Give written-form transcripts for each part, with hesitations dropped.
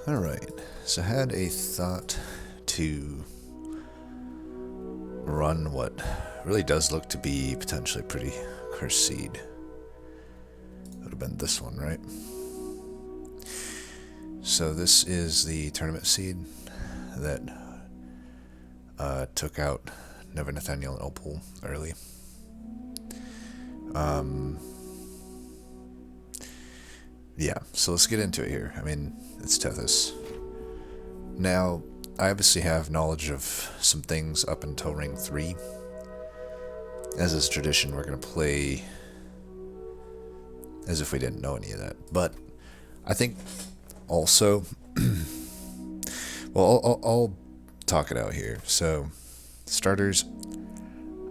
Alright, so I had a thought to run what really does look to be potentially pretty cursed seed. Would have been this one, right? So this is the tournament seed that took out Never Nathaniel and Opal early. Yeah, so let's get into it here. I mean, it's Tethys. Now, I obviously have knowledge of some things up until Ring 3. As is tradition, we're going to play as if we didn't know any of that. But I think also, well, I'll talk it out here. So, starters,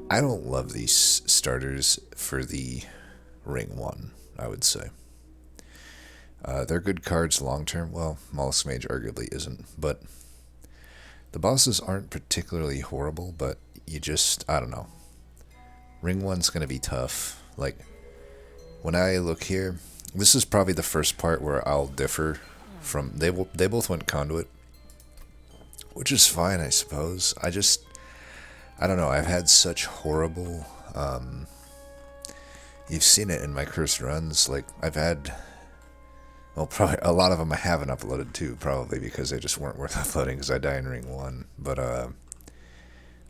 I don't love these starters for the Ring 1, I would say. They're good cards long term. Well, Mollusk Mage arguably isn't, but the bosses aren't particularly horrible, but you just, I don't know. Ring 1's going to be tough. Like, when I look here, this is probably the first part where I'll differ from, they both went Conduit, which is fine, I suppose. I don't know, I've had such horrible, you've seen it in my cursed runs, like, I've had, well, probably a lot of them I haven't uploaded too, probably because they just weren't worth uploading because I die in Ring 1. But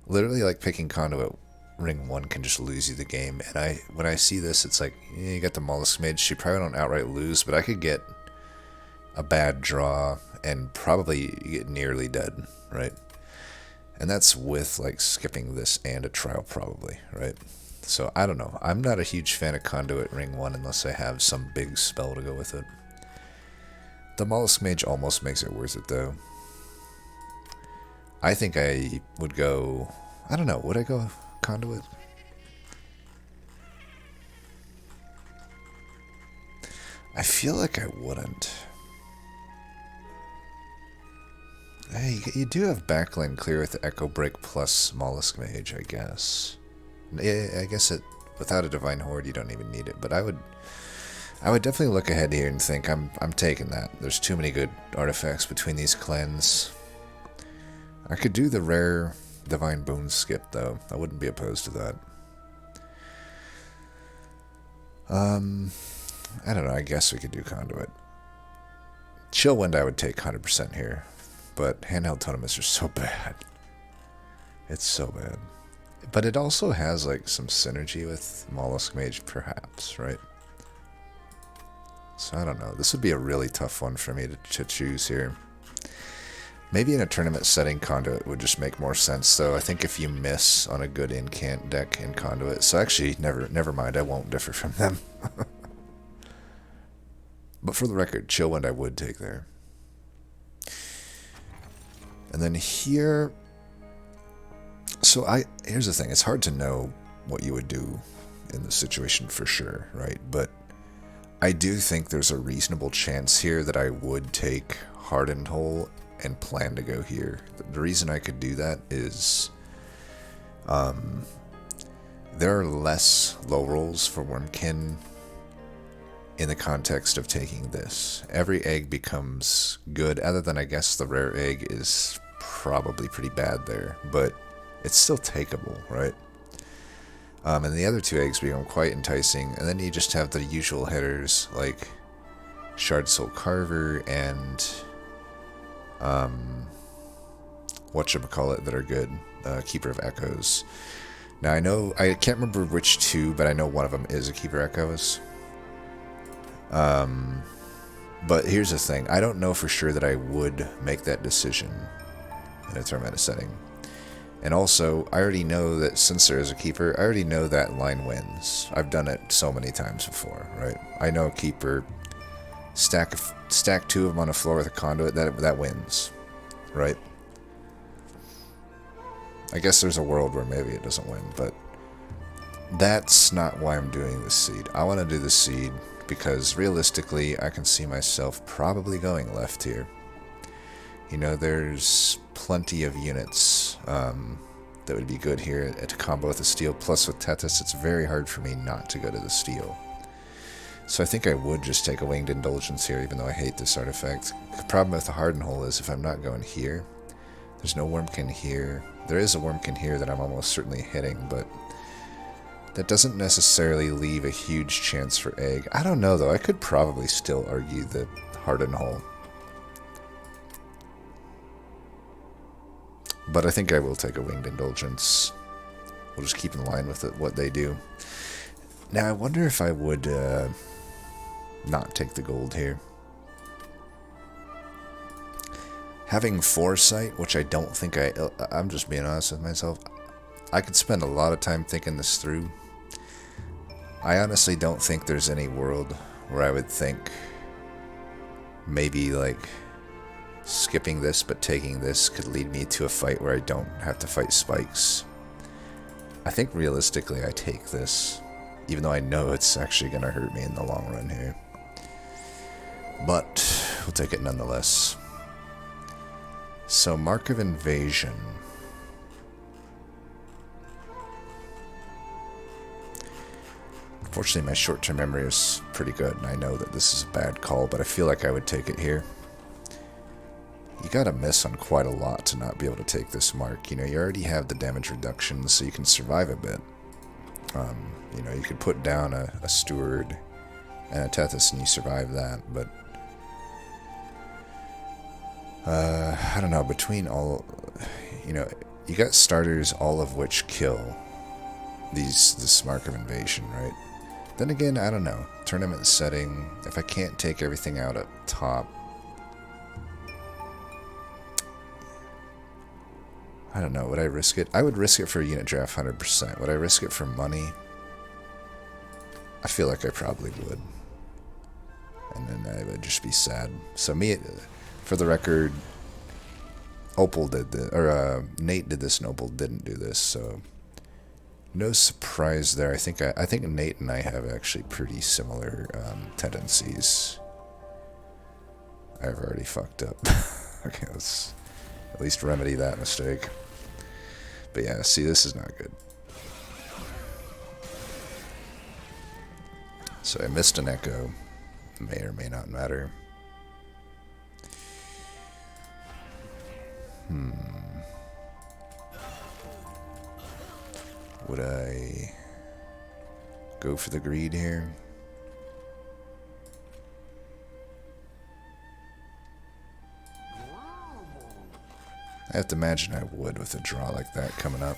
literally, like, picking Conduit Ring 1 can just lose you the game. And when I see this, it's like, yeah, you got the Mollusk Mage. She probably don't outright lose, but I could get a bad draw and probably get nearly dead, right? And that's with, like, skipping this and a trial, probably, right? So, I don't know. I'm not a huge fan of Conduit Ring 1 unless I have some big spell to go with it. The Mollusk Mage almost makes it worth it, though. I think I would go... I don't know. Would I go Conduit? I feel like I wouldn't. Hey, you do have backline clear with Echo Break plus Mollusk Mage, I guess. Yeah, I guess without a Divine Horde, you don't even need it. But I would definitely look ahead here and think I'm taking that. There's too many good artifacts between these clans. I could do the rare Divine Boon skip, though. I wouldn't be opposed to that. I don't know. I guess we could do Conduit. Chill Wind I would take 100% here. But handheld totems are so bad. It's so bad. But it also has, like, some synergy with Mollusk Mage, perhaps, right? So I don't know. This would be a really tough one for me to choose here. Maybe in a tournament setting, Conduit would just make more sense, though. I think if you miss on a good incant deck in Conduit... So actually, never mind. I won't differ from them. But for the record, Chill Wind I would take there. And then here... So here's the thing. It's hard to know what you would do in this situation for sure, right? But I do think there's a reasonable chance here that I would take Hardened Hole and plan to go here. The reason I could do that is there are less low rolls for Wormkin in the context of taking this. Every egg becomes good, other than I guess the rare egg is probably pretty bad there, but it's still takeable, right? And the other two eggs become quite enticing, and then you just have the usual hitters like Shard Soul Carver and whatchamacallit that are good, Keeper of Echoes. Now I can't remember which two, but I know one of them is a Keeper Echoes. But here's the thing, I don't know for sure that I would make that decision in a tournament setting. And also, I already know that since there is a Keeper, I already know that line wins. I've done it so many times before, right? I know Keeper, stack two of them on a floor with a Conduit, that wins, right? I guess there's a world where maybe it doesn't win, but that's not why I'm doing this seed. I want to do the seed because realistically, I can see myself probably going left here. You know, there's plenty of units that would be good here to combo with the steel. Plus with Tethys, it's very hard for me not to go to the steel. So I think I would just take a Winged Indulgence here, even though I hate this artifact. The problem with the Hardened Hole is if I'm not going here, there's no Wormkin here. There is a Wormkin here that I'm almost certainly hitting, but that doesn't necessarily leave a huge chance for Egg. I don't know, though. I could probably still argue the Hardened Hole. But I think I will take a Winged Indulgence. We'll just keep in line with what they do. Now, I wonder if I would not take the gold here. Having Foresight, which I don't think I'm just being honest with myself, I could spend a lot of time thinking this through. I honestly don't think there's any world where I would think maybe like skipping this but taking this could lead me to a fight where I don't have to fight spikes. I think realistically I take this, even though I know it's actually going to hurt me in the long run here. But we'll take it nonetheless. So, Mark of Invasion. Unfortunately, my short-term memory is pretty good, and I know that this is a bad call, but I feel like I would take it here. You gotta miss on quite a lot to not be able to take this mark. You know, you already have the damage reduction, so you can survive a bit. You know, you could put down a Steward and a Tethys and you survive that, but I don't know, between all, you know, you got starters, all of which kill this Mark of Invasion, right? Then again, I don't know, tournament setting, if I can't take everything out up top, I don't know, would I risk it? I would risk it for a unit draft 100%. Would I risk it for money? I feel like I probably would. And then I would just be sad. So for the record, Opal did this, or Nate did this and Opal didn't do this, so no surprise there. I think Nate and I have actually pretty similar tendencies. I've already fucked up. Okay, let's at least remedy that mistake. But yeah, see, this is not good. So I missed an Echo. May or may not matter. Would I go for the greed here? I have to imagine I would with a draw like that coming up.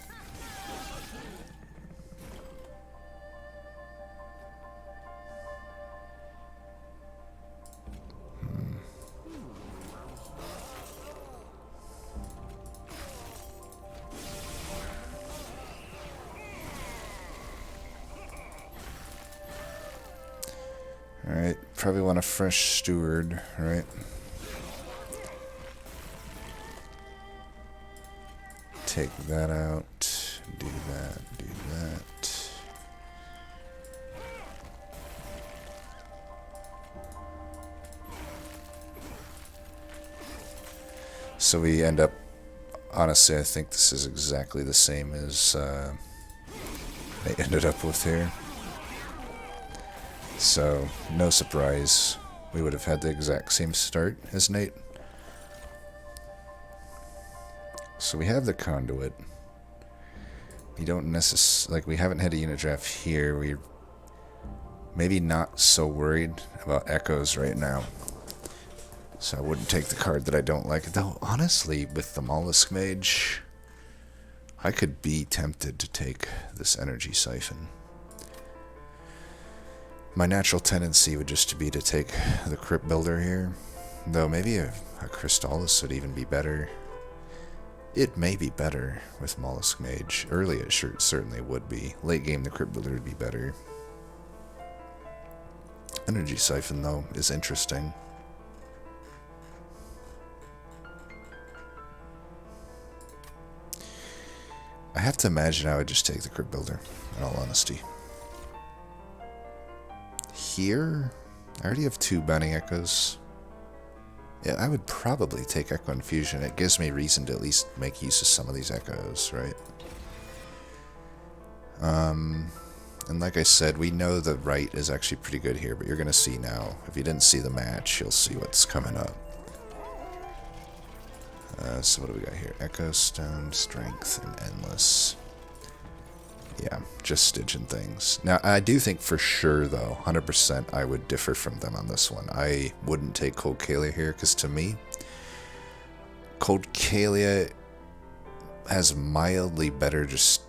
Alright, probably want a fresh Steward, right? Take that out, do that, do that. So we end up, honestly, I think this is exactly the same as they ended up with here. So, no surprise, we would have had the exact same start as Nate. So we have the Conduit. We don't necessarily, like, we haven't had a unit draft here. We're maybe not so worried about Echoes right now. So I wouldn't take the card that I don't like. Though, honestly, with the Mollusk Mage, I could be tempted to take this Energy Siphon. My natural tendency would just be to take the Crypt Builder here. Though maybe a Crystallis would even be better. It may be better with Mollusk Mage. Early it certainly would be. Late game the Crypt Builder would be better. Energy Siphon, though, is interesting. I have to imagine I would just take the Crypt Builder, in all honesty. Here, I already have 2 Bounty Echoes. Yeah, I would probably take Echo Infusion. It gives me reason to at least make use of some of these Echoes, right? And like I said, we know the right is actually pretty good here, but you're going to see now. If you didn't see the match, you'll see what's coming up. So what do we got here? Echo, Stone, Strength, and Endless. Yeah, just stitching things. Now, I do think for sure, though, 100% I would differ from them on this one. I wouldn't take Cold Kalia here, because to me, Cold Kalia has mildly better just...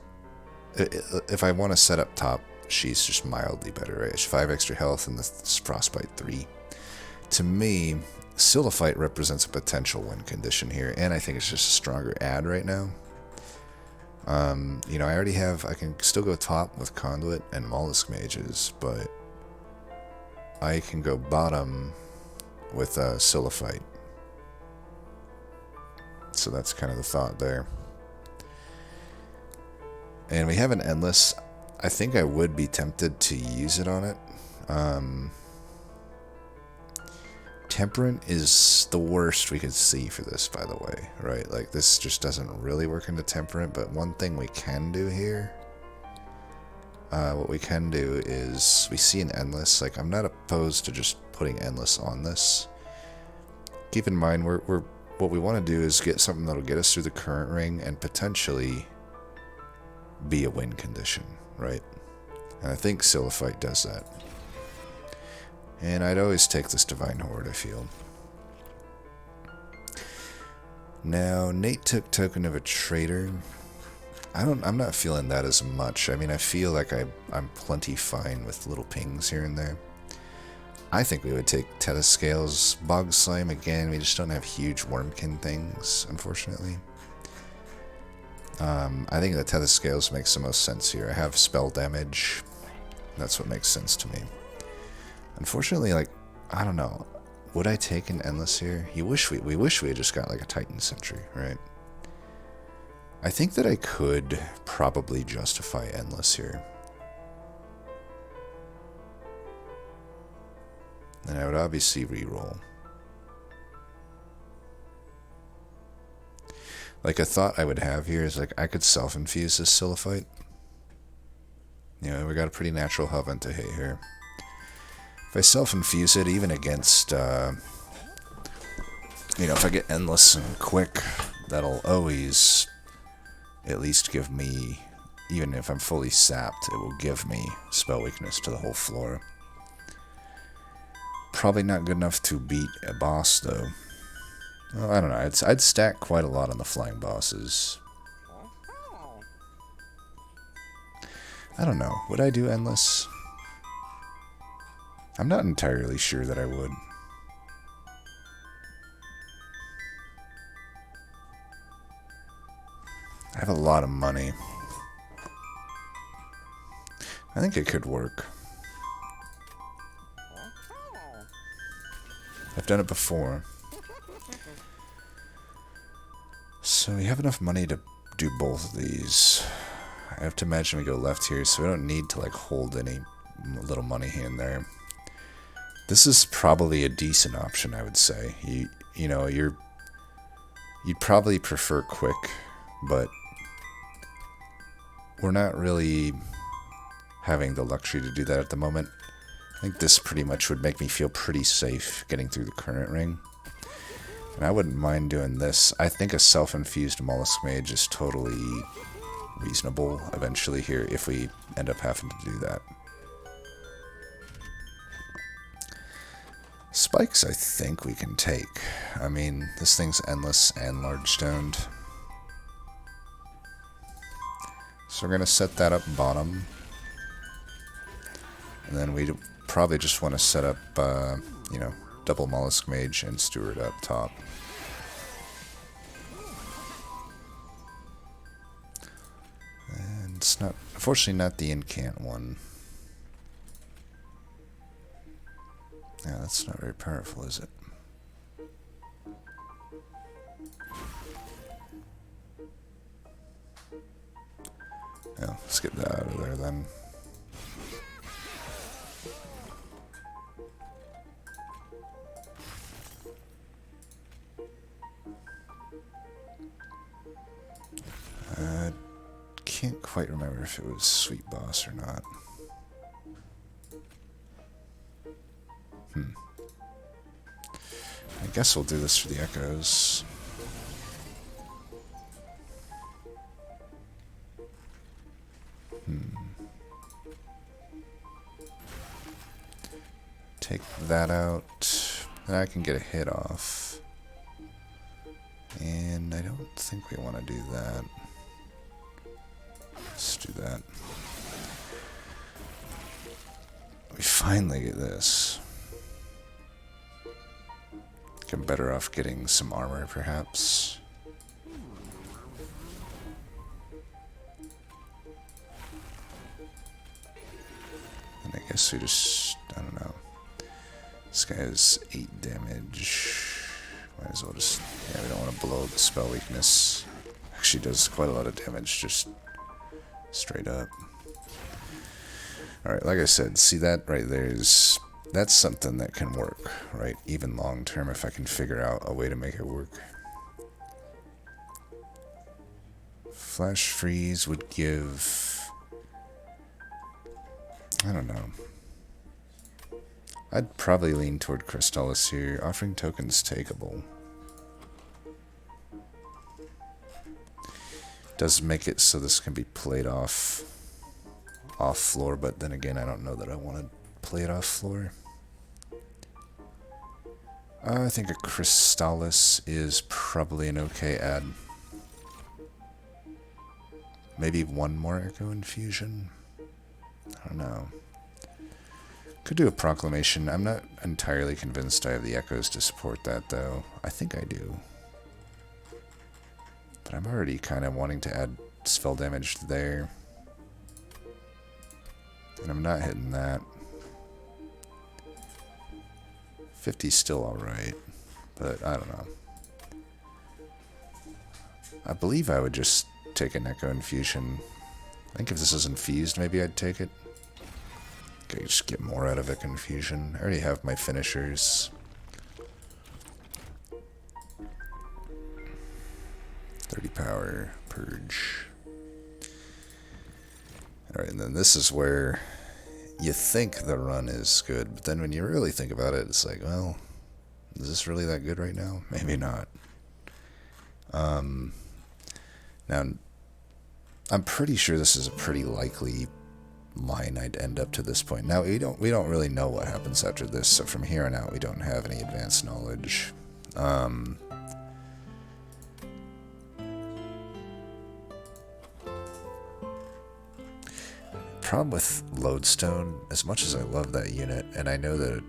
If I want to set up top, she's just mildly better, right? She's 5 extra health and this Frostbite 3. To me, Siliphite represents a potential win condition here, and I think it's just a stronger ad right now. You know, I already have... I can still go top with Conduit and Mollusk Mages, but I can go bottom with Siliphite. So that's kind of the thought there. And we have an Endless. I think I would be tempted to use it on it. Temperament is the worst we could see for this, by the way, right? Like, this just doesn't really work into Temperament, but one thing we can do here, what we can do is, we see an Endless. Like, I'm not opposed to just putting Endless on this. Keep in mind, what we want to do is get something that'll get us through the current ring and potentially be a win condition, right? And I think Siliphite does that. And I'd always take this Divine Horde, I feel. Now, Nate took Token of a Traitor. I'm not feeling that as much. I mean, I feel like I'm plenty fine with little pings here and there. I think we would take Tetascale's Bog Slime again. We just don't have huge Wormkin things, unfortunately. I think the Tetascales makes the most sense here. I have spell damage. That's what makes sense to me. Unfortunately, like, I don't know. Would I take an Endless here? We wish we had just got like a Titan Sentry, right? I think that I could probably justify Endless here. And I would obviously reroll. Like, a thought I would have here is, like, I could self-infuse this Siliphite. You know, we got a pretty natural Helvent to hit here. If I self-infuse it, even against, you know, if I get Endless and quick, that'll always at least give me, even if I'm fully sapped, it will give me spell weakness to the whole floor. Probably not good enough to beat a boss, though. Well, I don't know. I'd stack quite a lot on the flying bosses. I don't know. Would I do Endless? I'm not entirely sure that I would. I have a lot of money. I think it could work. I've done it before. So we have enough money to do both of these. I have to imagine we go left here, so we don't need to like hold any little money here and there. This is probably a decent option, I would say. You know, you'd probably prefer quick, but we're not really having the luxury to do that at the moment. I think this pretty much would make me feel pretty safe getting through the current ring. And I wouldn't mind doing this. I think a self-infused Mollusk Mage is totally reasonable eventually here if we end up having to do that. Spikes I think we can take. I mean, this thing's endless and large stoned. So we're going to set that up bottom. And then we probably just want to set up, you know, double Mollusk Mage and Steward up top. And it's not, unfortunately not the incant one. Yeah, that's not very powerful, is it? Yeah, let's get that out of there then. Can't quite remember if it was Sweet Boss or not. guess we'll do this for the echoes. Take that out. Then I can get a hit off. And I don't think we want to do that. Let's do that. We finally get this. I'm better off getting some armor, perhaps. And I guess we just, I don't know. This guy has 8 damage. Might as well just, yeah, we don't want to blow the spell weakness. Actually does quite a lot of damage, just straight up. Alright, like I said, see that right there is, that's something that can work, right? Even long term if I can figure out a way to make it work. Flash freeze would give, I don't know. I'd probably lean toward Crystallis here. Offering tokens takeable. Does make it so this can be played off floor, but then again I don't know that I want to play it off floor. I think a Crystallis is probably an okay add. Maybe one more Echo Infusion? I don't know. Could do a Proclamation. I'm not entirely convinced I have the Echoes to support that, though. I think I do. But I'm already kind of wanting to add spell damage there. And I'm not hitting that. 50's still alright, but I don't know. I believe I would just take an Echo Infusion. I think if this is infused, maybe I'd take it. Okay, just get more out of a Confusion. I already have my finishers. 30 power, Purge. Alright, and then this is where you think the run is good, but then when you really think about it, it's like, well, is this really that good right now? Maybe not. Now, I'm pretty sure this is a pretty likely line I'd end up to this point. Now, we don't really know what happens after this, so from here on out, we don't have any advanced knowledge. Problem with Lodestone, as much as I love that unit, and I know that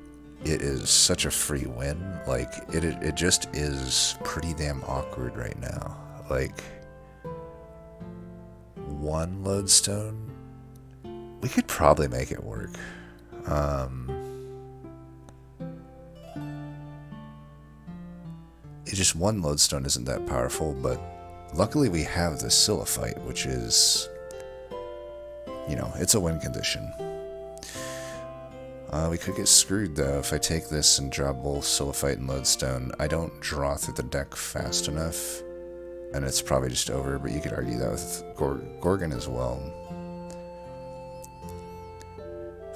it is such a free win, like, it just is pretty damn awkward right now. Like, one Lodestone, we could probably make it work. It just, one Lodestone isn't that powerful, but luckily we have the Siliphyte, which is, you know, it's a win condition. We could get screwed though if I take this and draw both Siliphyte and Lodestone. I don't draw through the deck fast enough, and it's probably just over, but you could argue that with Gorgon as well.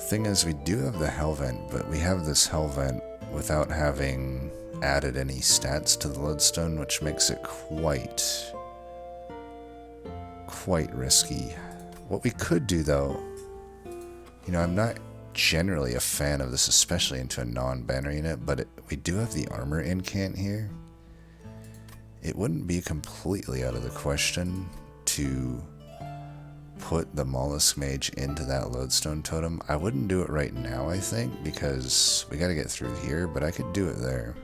Thing is, we do have the Hellvent, but we have this Hellvent without having added any stats to the Lodestone, which makes it quite risky. What we could do though, you know, I'm not generally a fan of this, especially into a non-banner unit, but we do have the armor incant here. It wouldn't be completely out of the question to put the Mollusk Mage into that Lodestone totem. I wouldn't do it right now, I think, because we gotta get through here, but I could do it there.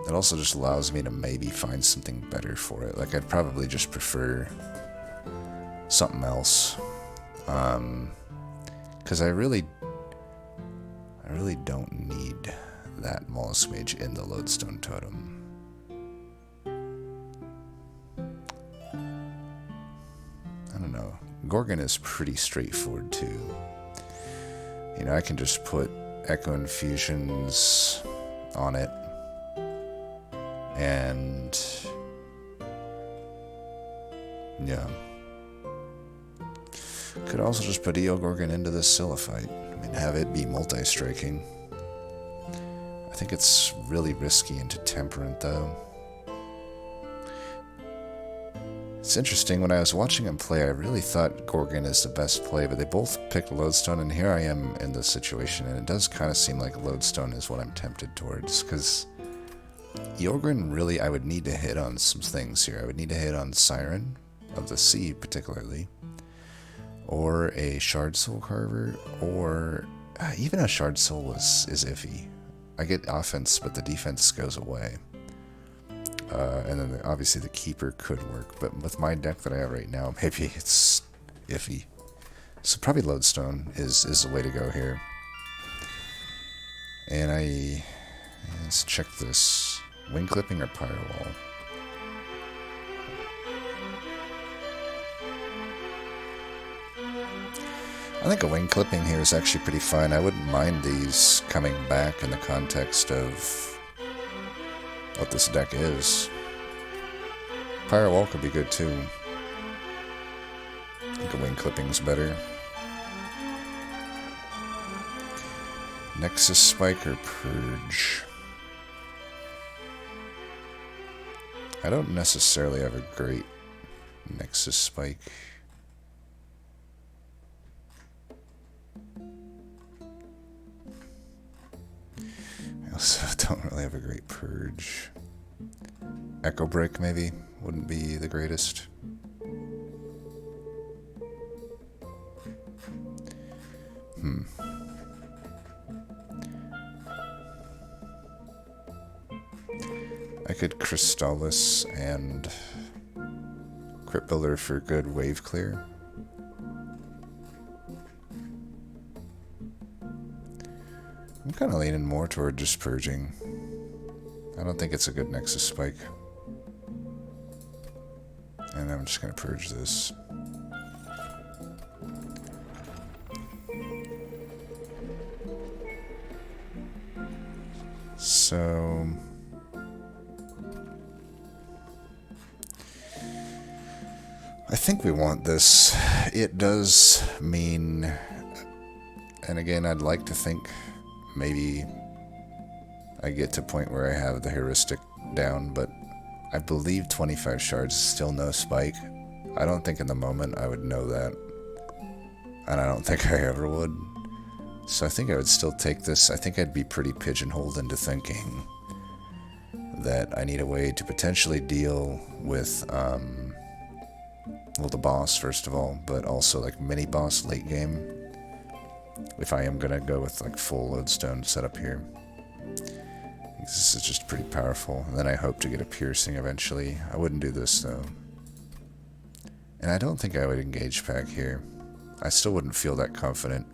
It also just allows me to maybe find something better for it. Like, I'd probably just prefer something else. Because I really don't need that Mollusk Mage in the Lodestone totem. I don't know. Gorgon is pretty straightforward too. You know, I can just put Echo Infusions on it, and yeah. Could also just put Gorgon into this Siliphyte. I mean, have it be multi-striking. I I think it's really risky into Temperament, though. It's interesting, when I was watching him play, I really thought Gorgon is the best play, but they both picked Lodestone, and here I am in this situation, and it does kind of seem like Lodestone is what I'm tempted towards, because Jorgen, really, I would need to hit on some things here. I would need to hit on Siren of the Sea, particularly, or a Shard Soul Carver, or even a Shard Soul is iffy. I get offense, but the defense goes away. And then obviously the Keeper could work, but with my deck that I have right now, maybe it's iffy. So probably Lodestone is the way to go here. And let's check this. Wing Clipping or Firewall? I think a Wing Clipping here is actually pretty fine. I wouldn't mind these coming back in the context of what this deck is. Firewall could be good too. I think a Wing Clipping's better. Nexus Spike or Purge? I don't necessarily have a great Nexus Spike. I also don't really have a great Purge. Echo Break maybe wouldn't be the greatest. I could Crystallis and Crypt Builder for good wave clear. I'm kind of leaning more toward just purging. I don't think it's a good Nexus Spike. And I'm just going to purge this. So I think we want this. It does mean, and again, I'd like to think maybe I get to a point where I have the heuristic down, but I believe 25 shards is still no spike. I don't think in the moment I would know that, and I don't think I ever would. So I think I would still take this. I think I'd be pretty pigeonholed into thinking that I need a way to potentially deal with, well, the boss, first of all, but also like mini boss late game, if I am going to go with like full Lodestone setup here. This is just pretty powerful. And then I hope to get a piercing eventually. I wouldn't do this though. And I don't think I would engage pack here. I still wouldn't feel that confident.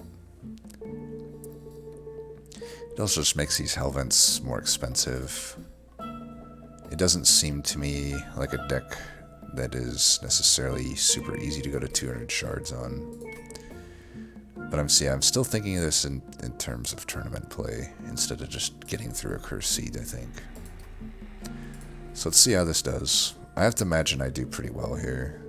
It also just makes these Hellvents more expensive. It doesn't seem to me like a deck that is necessarily super easy to go to 200 shards on. But I'm still thinking of this in terms of tournament play instead of just getting through a Curse Seed, I think. So let's see how this does. I have to imagine I do pretty well here.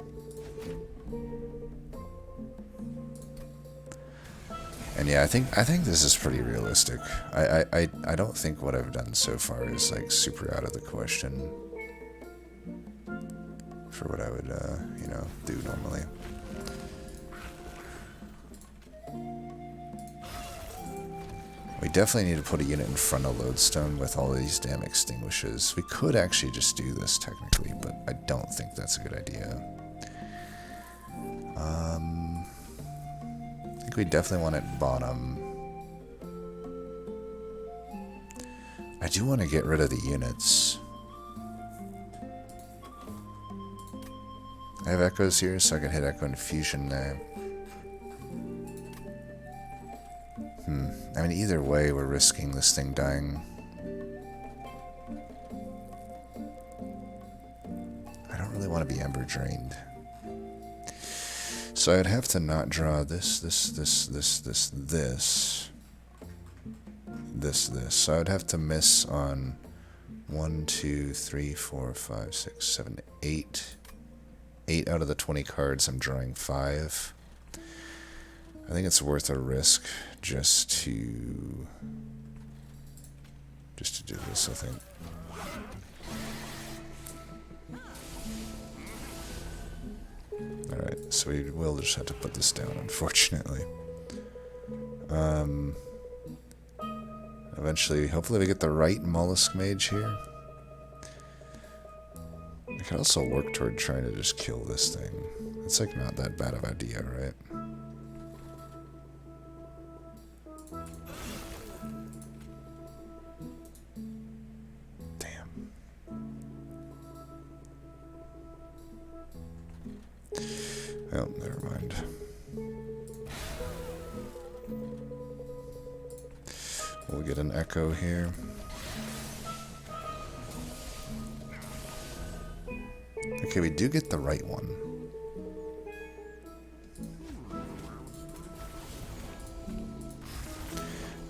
And yeah, I think this is pretty realistic. I don't think what I've done so far is like super out of the question for what I would do normally. We definitely need to put a unit in front of Lodestone with all these damn extinguishes. We could actually just do this technically, but I don't think that's a good idea. I think we definitely want it bottom. I do want to get rid of the units. I have echoes here, so I can hit Echo Infusion there. I mean, either way, we're risking this thing dying. I don't really want to be Ember Drained. So I'd have to not draw this. So I'd have to miss on 1, 2, 3, 4, 5, 6, 7, 8. 8 out of the 20 cards, I'm drawing 5. I think it's worth a risk just to just to do this, I think. Alright, so we will just have to put this down, unfortunately. Eventually, hopefully we get the right mollusk mage here. We could also work toward trying to just kill this thing. It's like not that bad of an idea, right? Damn. Oh, never mind. We'll get an echo here. Okay, we do get the right one.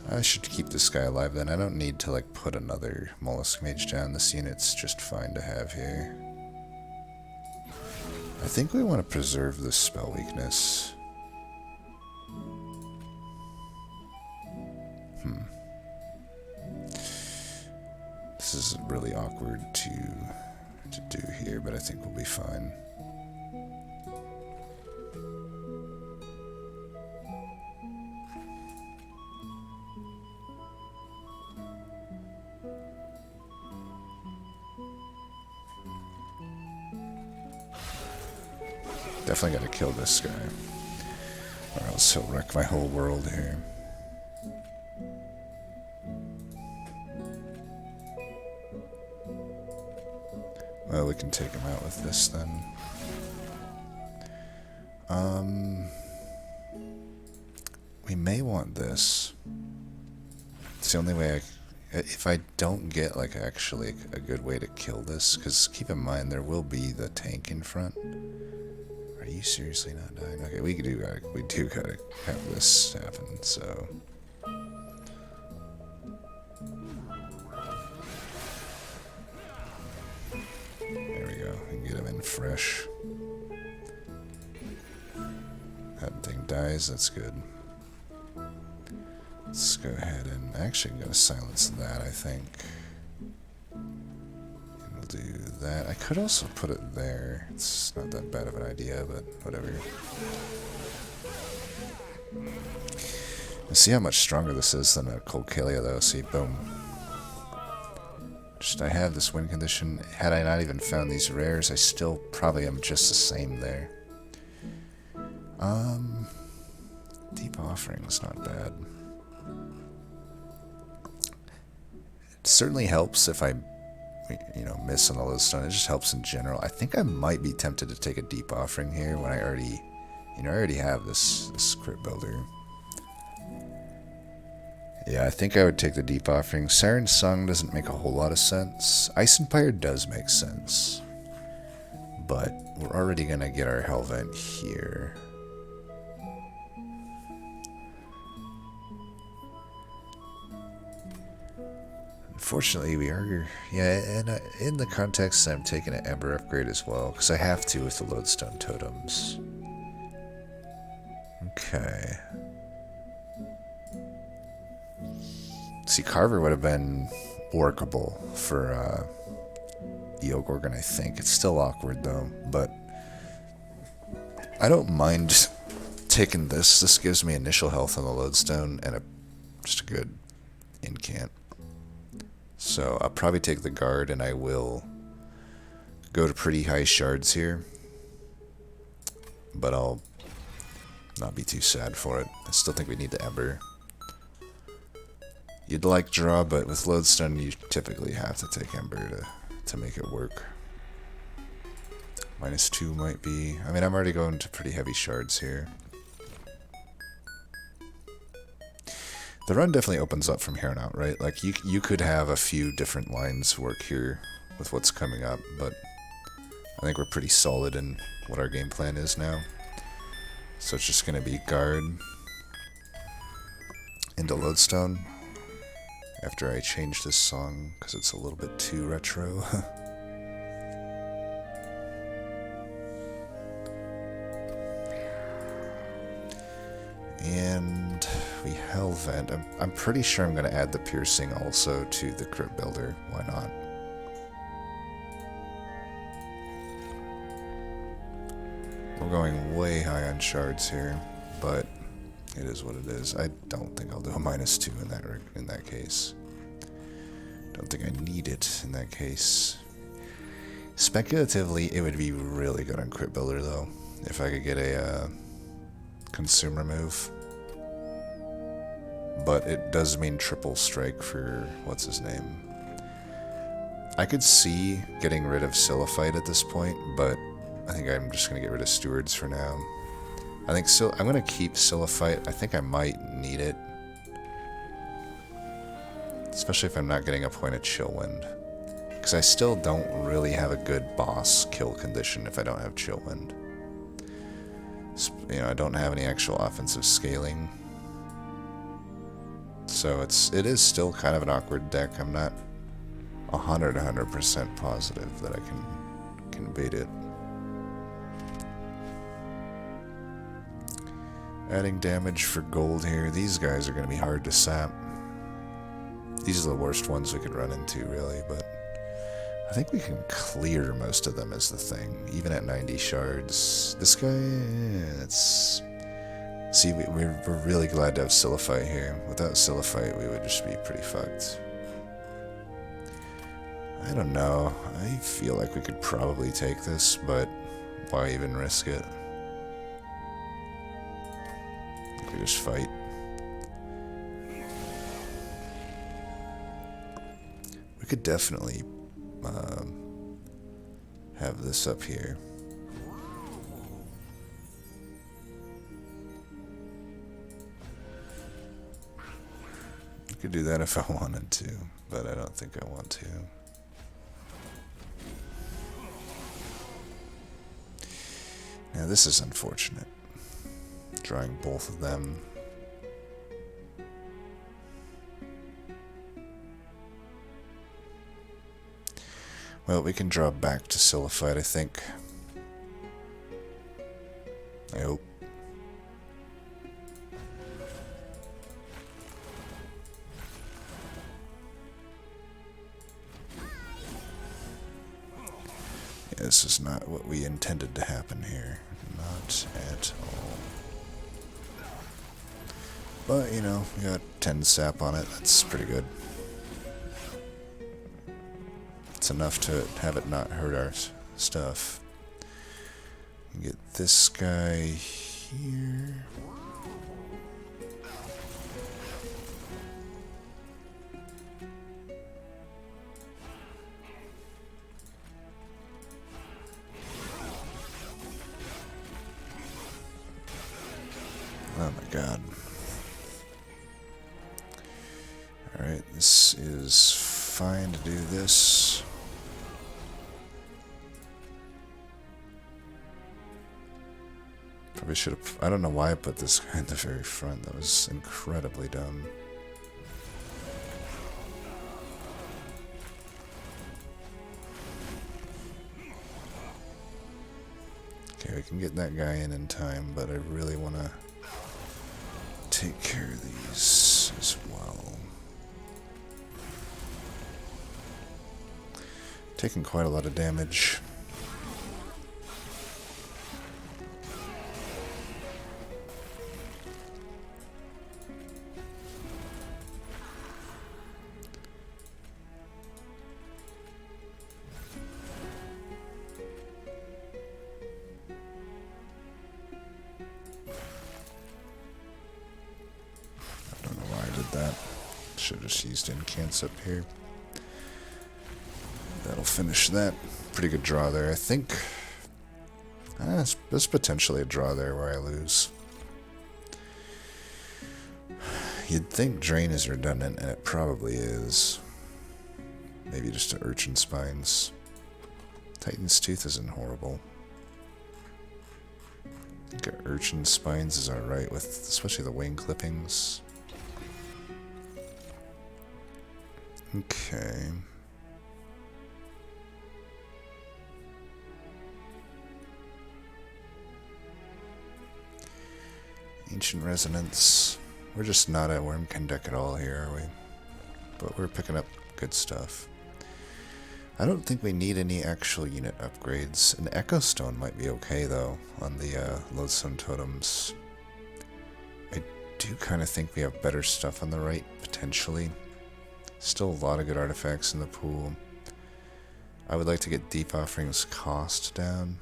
I should keep this guy alive then. I don't need to like put another mollusk mage down. This unit's just fine to have here. I think we want to preserve this spell weakness. This is really awkward to do here, but I think we'll be fine. Definitely gotta kill this guy, or else he'll wreck my whole world here. Well, we can take him out with this then. We may want this. It's the only way if I don't get like actually a good way to kill this, because keep in mind there will be the tank in front. Are you seriously not dying? Okay, we do gotta have this happen, so. There we go, we can get him in fresh. That thing dies, that's good. Let's go ahead and actually I'm gonna silence that, I think. And we'll do that. I could also put it there. It's not that bad of an idea, but whatever. And see how much stronger this is than a Colcalia though. See, boom. Just I have this win condition. Had I not even found these rares, I still probably am just the same there. Deep Offering's not bad. It certainly helps if I, miss on the lodestone. It just helps in general. I think I might be tempted to take a Deep Offering here when I already have this crit builder. Yeah, I think I would take the Deep Offering. Siren Song doesn't make a whole lot of sense. Ice Empire does make sense. But we're already going to get our Hellvent here. Unfortunately, we are, and in the context, I'm taking an Ember upgrade as well, because I have to with the Lodestone Totems. Okay. See, Carver would have been workable for the Ogorgon, I think. It's still awkward, though, but I don't mind taking this. This gives me initial health on the Lodestone and just a good incant. So I'll probably take the guard, and I will go to pretty high shards here. But I'll not be too sad for it. I still think we need the Ember. You'd like draw, but with Lodestone you typically have to take Ember to make it work. -2 might be... I mean, I'm already going to pretty heavy shards here. The run definitely opens up from here on out, right? Like, you could have a few different lines work here with what's coming up, but I think we're pretty solid in what our game plan is now. So it's just going to be guard into Lodestone after I change this song, because it's a little bit too retro. And we Hell Vent. I'm pretty sure I'm going to add the piercing also to the Crypt Builder. Why not? We're going way high on shards here, but it is what it is. I don't think I'll do a -2 in that case. Don't think I need it in that case. Speculatively, it would be really good on Crypt Builder though, if I could get a consumer move. But it does mean triple strike for what's his name. I could see getting rid of Silliphite at this point, but I think I'm just gonna get rid of Stewards for now. I think I'm gonna keep Silliphite. I think I might need it, especially if I'm not getting a point of Chillwind, because I still don't really have a good boss kill condition if I don't have Chillwind. You know, I don't have any actual offensive scaling, so it is still kind of an awkward deck. I'm not 100% positive that I can beat it. Adding damage for gold here. These guys are going to be hard to sap. These are the worst ones we could run into, really, but I think we can clear most of them is the thing, even at 90 shards. This guy, it's... See, we're really glad to have Silliphite here. Without Silliphite, we would just be pretty fucked. I don't know. I feel like we could probably take this, but why even risk it? We just fight. We could definitely have this up here. I could do that if I wanted to, but I don't think I want to. Now this is unfortunate. Drawing both of them. Well, we can draw back to Silliphite, I think. I hope. Yeah, this is not what we intended to happen here. Not at all. But, you know, we got 10 sap on it. That's pretty good. It's enough to have it not hurt our stuff. Get this guy here. Oh my god. Alright, this is fine to do this. Probably should have... I don't know why I put this guy in the very front. That was incredibly dumb. Okay, we can get that guy in time, but I really want to take care of these as well. Taking quite a lot of damage. That should have just used incants up here. That'll finish that. Pretty good draw there, I think. There's potentially a draw there where I lose. You'd think Drain is redundant, and it probably is. Maybe just a Urchin Spines. Titan's Tooth isn't horrible. I think a Urchin Spines is alright with, especially the wing clippings. Okay. Ancient Resonance. We're just not at Wormkin deck at all here, are we? But we're picking up good stuff. I don't think we need any actual unit upgrades. An Echo Stone might be okay, though, on the Lodestone Totems. I do kind of think we have better stuff on the right, potentially. Still a lot of good artifacts in the pool. I would like to get Deep Offering's cost down.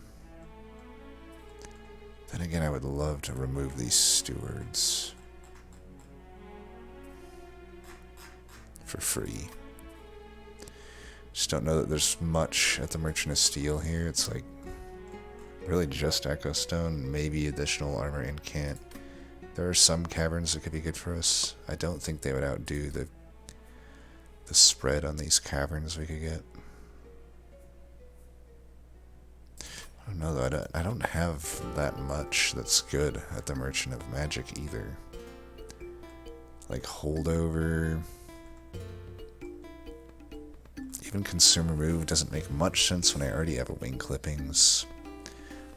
Then again, I would love to remove these stewards for free. Just don't know that there's much at the Merchant of Steel here. It's like really just Echo Stone, maybe additional armor incant. There are some caverns that could be good for us. I don't think they would outdo the spread on these caverns we could get. I don't know though, I don't have that much that's good at the Merchant of Magic either. Like Holdover. Even Consumer Move doesn't make much sense when I already have a Wing Clippings.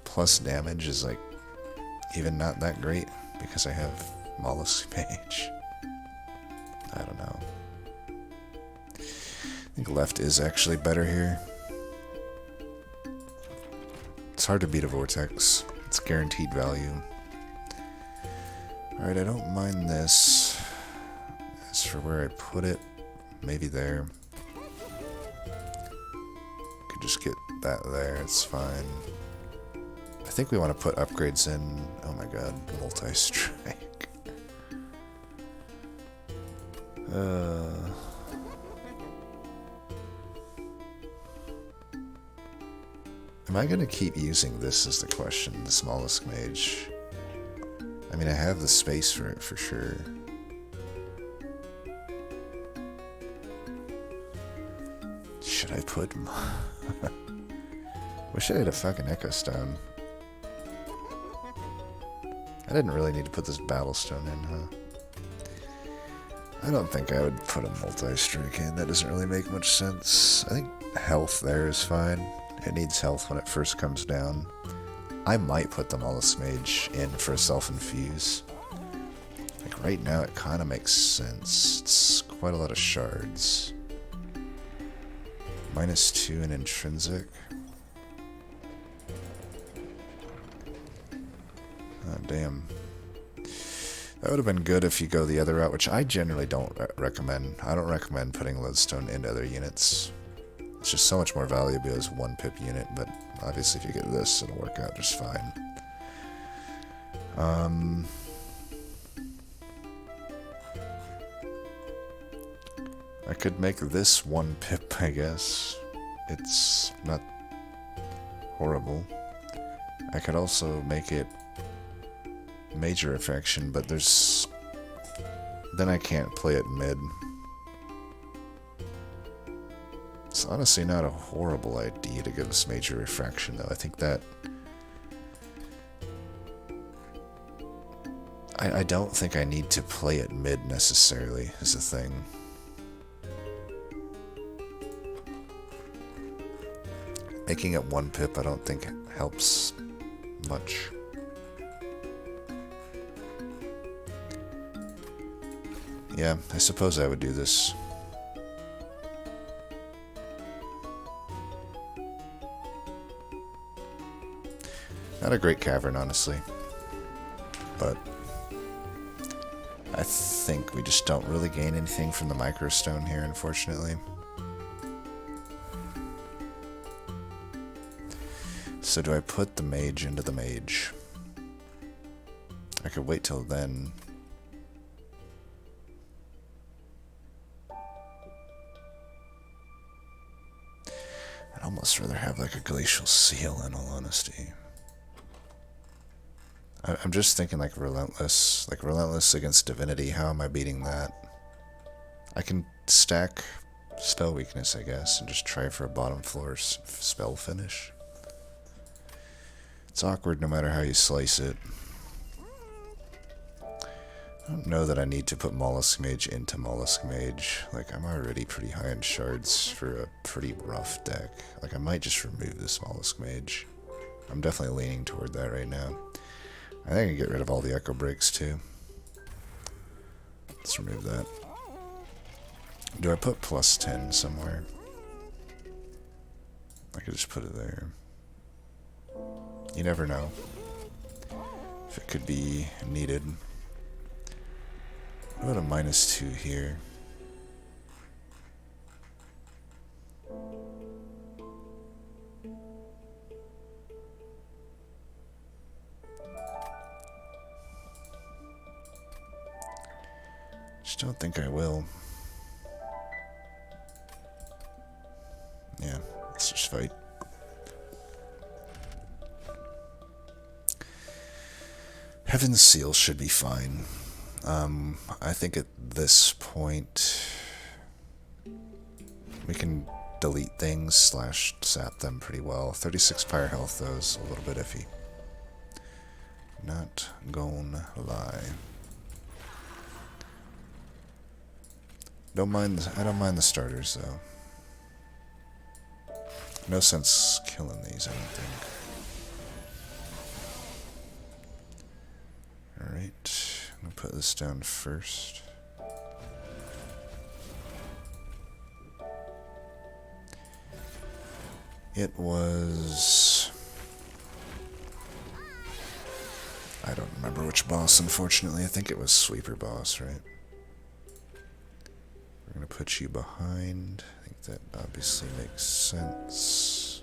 Plus damage is like even not that great because I have Mollusk Mage. I don't know. I think left is actually better here. It's hard to beat a Vortex. It's guaranteed value. Alright, I don't mind this. As for where I put it, maybe there. Could just get that there, it's fine. I think we want to put upgrades in. Oh my god, multi-strike. Am I going to keep using this is the question, the Mollusk Mage. I mean, I have the space for it for sure. Should I put... Wish I had a fucking Echo Stone. I didn't really need to put this Battlestone in, huh? I don't think I would put a multi-strike in. That doesn't really make much sense. I think health there is fine. It needs health when it first comes down. I might put the Mollusk Mage in for a self-infuse. Like right now it kind of makes sense. It's quite a lot of shards. -2 in intrinsic. Oh damn. That would have been good if you go the other route, which I generally don't recommend. I don't recommend putting Lodestone into other units. It's just so much more valuable as 1-pip unit, but obviously if you get this, it'll work out just fine. I could make this 1-pip, I guess. It's not horrible. I could also make it Major Affection, but there's... Then I can't play it mid. It's honestly not a horrible idea to give us Major Refraction, though. I think that... I don't think I need to play it mid, necessarily, is the thing. Making it 1-pip, I don't think helps much. Yeah, I suppose I would do this. Not a great cavern, honestly. But I think we just don't really gain anything from the Microstone here, unfortunately. So do I put the mage into the mage? I could wait till then. I'd almost rather have like a Glacial Seal, in all honesty. I'm just thinking like Relentless against Divinity. How am I beating that? I can stack Spell Weakness, I guess, and just try for a bottom floor spell finish. It's awkward no matter how you slice it. I don't know that I need to put Mollusk Mage into Mollusk Mage. Like, I'm already pretty high in shards for a pretty rough deck. Like, I might just remove this Mollusk Mage. I'm definitely leaning toward that right now. I think I can get rid of all the Echo Breaks, too. Let's remove that. Do I put plus 10 somewhere? I could just put it there. You never know if it could be needed. What about a -2 here? Just don't think I will. Yeah, let's just fight. Heaven's Seal should be fine. I think at this point we can delete things / sap them pretty well. 36 fire health though is a little bit iffy. Not gonna lie. I don't mind the starters though. No sense killing these, I don't think. Alright, I'm gonna put this down first. It was... I don't remember which boss, unfortunately. I think it was Sweeper Boss, right? We're gonna put you behind. I think that obviously makes sense.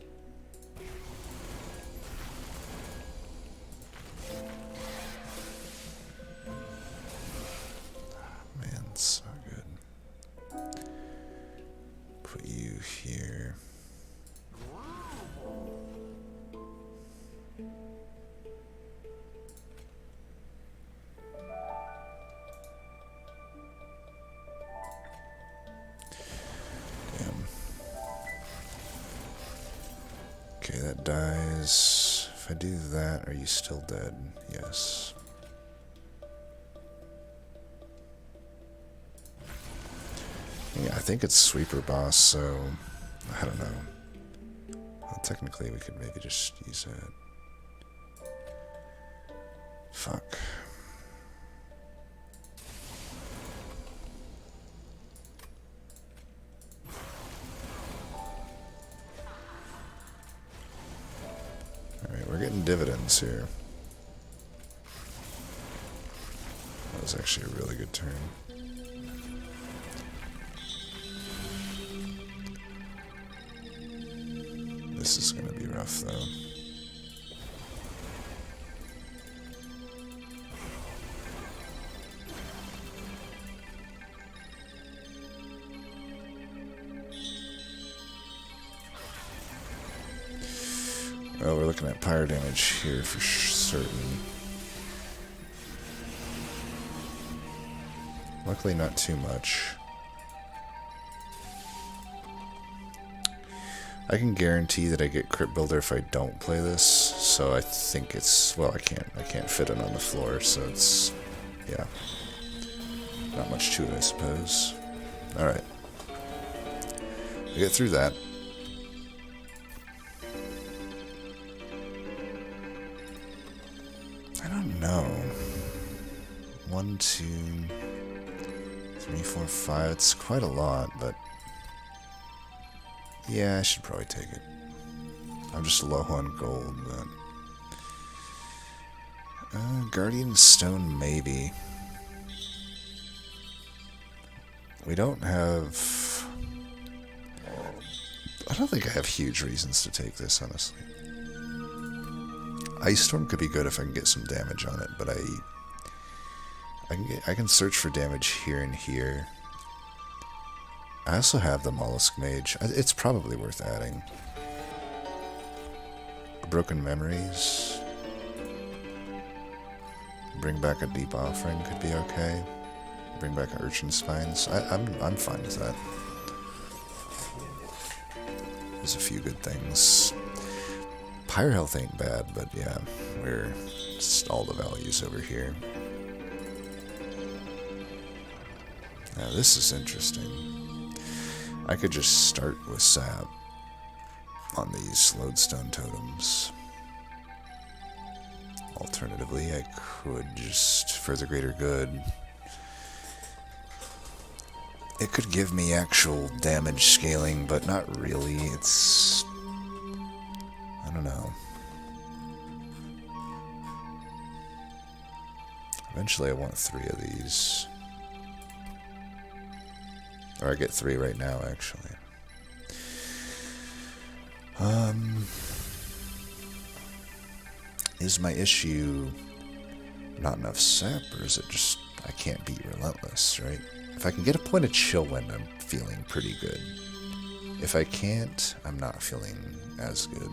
Man, so good. Put you here. Okay, that dies. If I do that, are you still dead? Yes. Yeah, I think it's Sweeper Boss, so I don't know. Well, technically, we could maybe just use that. Fuck. Alright, we're getting dividends here. That was actually a really good turn. This is gonna be rough, though. Well, we're looking at pyre damage here for certain. Luckily, not too much. I can guarantee that I get Crypt Builder if I don't play this, so I think it's... well, I can't fit it on the floor, so it's... yeah. Not much to it, I suppose. Alright. We get through that. I don't know. 1, 2, 3, 4, 5. It's quite a lot, but... yeah, I should probably take it. I'm just low on gold, but... Guardian Stone, maybe. We don't have... I don't think I have huge reasons to take this, honestly. Ice Storm could be good if I can get some damage on it, but I can search for damage here and here. I also have the Mollusk Mage. It's probably worth adding. Broken Memories. Bring back a Deep Offering could be okay. Bring back Urchin Spines. I'm fine with that. There's a few good things. Pyre health ain't bad, but yeah, we're just all the values over here. Now this is interesting. I could just start with sap on these lodestone totems. Alternatively, I could just, for the greater good, it could give me actual damage scaling, but not really. It's... I don't know. Eventually I want 3 of these. Or I get 3 right now, actually. Is my issue not enough sap, or is it just I can't beat Relentless, right? If I can get a point of chill wind, I'm feeling pretty good. If I can't, I'm not feeling as good.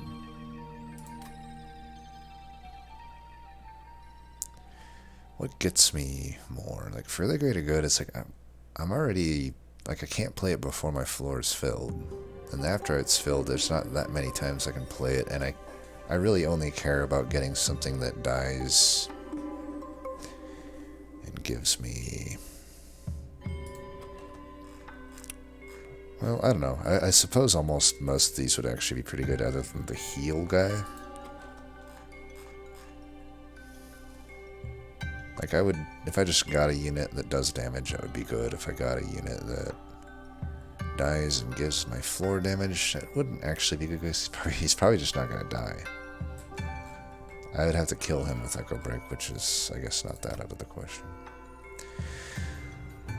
What gets me more? Like, for the greater good, it's like I'm already... Like, I can't play it before my floor is filled. And after it's filled, there's not that many times I can play it, and I really only care about getting something that dies and gives me... Well, I don't know. I suppose almost most of these would actually be pretty good other than the heal guy. Like, I would... If I just got a unit that does damage, that would be good. If I got a unit that dies and gives my floor damage, that wouldn't actually be good because he's probably just not going to die. I would have to kill him with Echo Break, which is, I guess, not that out of the question.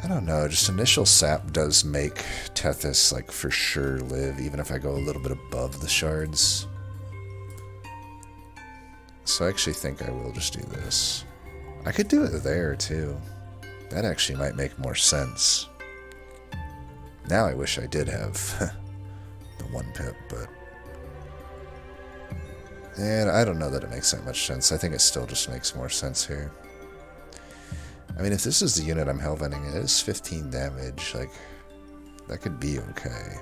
I don't know, just initial sap does make Tethys, like, for sure live, even if I go a little bit above the shards. So I actually think I will just do this. I could do it there, too. That actually might make more sense. Now I wish I did have the 1 pip, but... And I don't know that it makes that much sense. I think it still just makes more sense here. I mean, if this is the unit I'm hellventing, it is 15 damage. Like, that could be okay.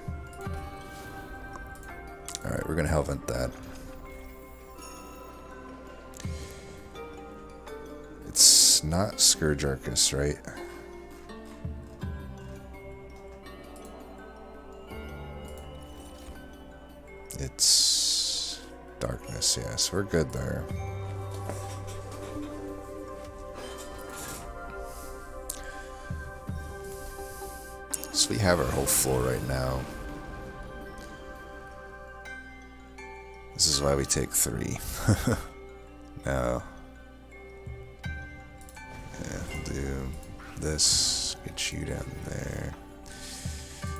Alright, we're gonna hellvent that. It's not Scourge Arcus, right? It's Darkness, yes. We're good there. So we have our whole floor right now. This is why we take 3. No. Yeah, we'll do this. Get you down there.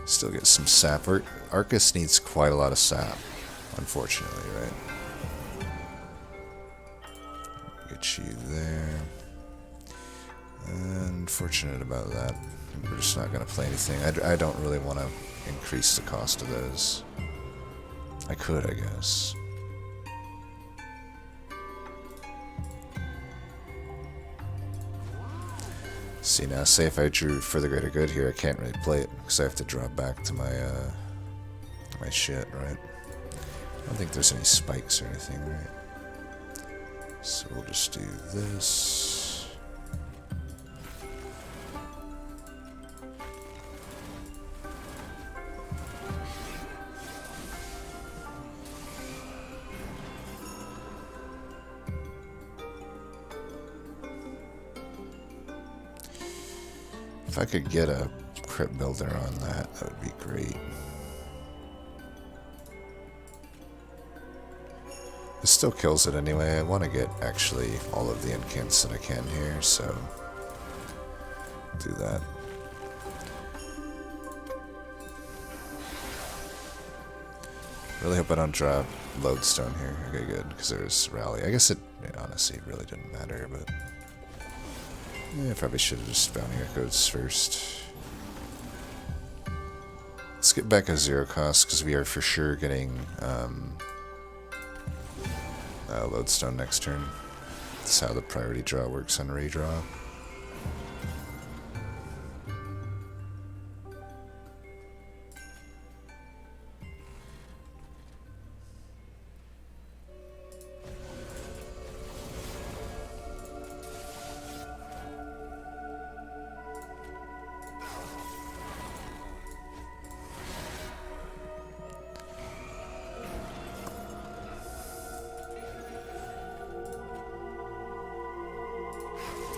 Still get some sap. Arcus needs quite a lot of sap, unfortunately, right? Get you there. Unfortunate about that. We're just not going to play anything. I don't really want to increase the cost of those. I could, I guess. See, now, say if I drew for the greater good here, I can't really play it, because I have to draw back to my, my shit, right? I don't think there's any spikes or anything, right? So we'll just do this. If I could get a crypt builder on that, that would be great. It still kills it anyway. I want to get actually all of the incants that I can here, so do that. Really hope I don't drop lodestone here. Okay, good, because there's rally. I guess it honestly really didn't matter, but yeah, I probably should have just bounty echoes first. Let's get back a 0 cost, because we are for sure getting lodestone next turn. That's how the priority draw works on redraw.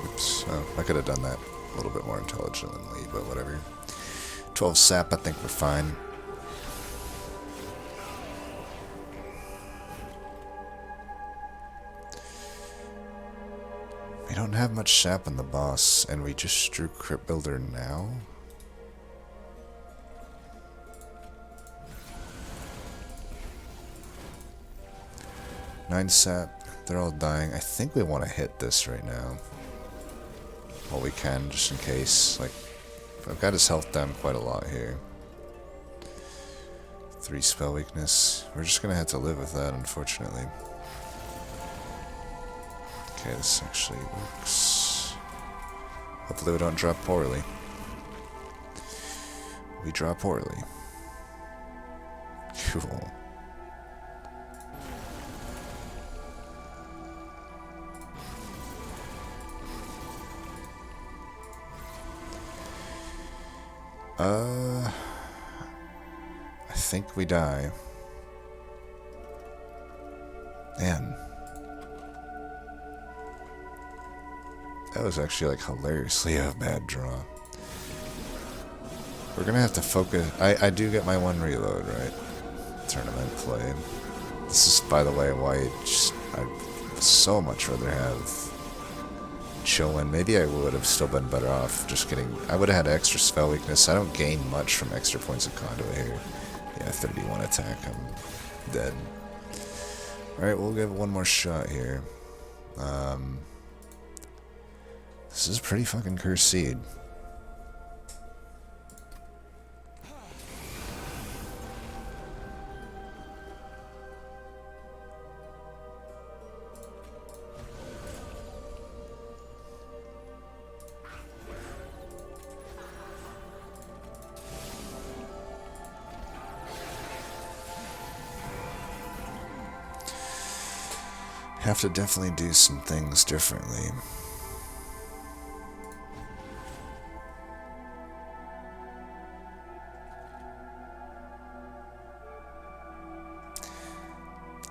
Oops. Oh, I could have done that a little bit more intelligently, but whatever. 12 sap, I think we're fine. We don't have much sap on the boss, and we just drew Crypt Builder now? Nine sap, they're all dying. I think we want to hit this right now. Well, we can, just in case. Like, I've got his health down quite a lot here. 3 spell weakness. We're just gonna have to live with that, unfortunately. Okay, this actually works. Hopefully we don't drop poorly. We draw poorly. Cool. I think we die. Man. That was actually like hilariously a bad draw. We're gonna have to focus. I do get my 1 reload, right? Tournament play. This is, by the way, why I'd so much rather have chillin'. Maybe I would have still been better off just getting. I would have had extra spell weakness. I don't gain much from extra points of conduit here. Yeah, 31 attack. I'm dead. Alright, we'll give it one more shot here. This is a pretty fucking cursed seed. Have to definitely do some things differently.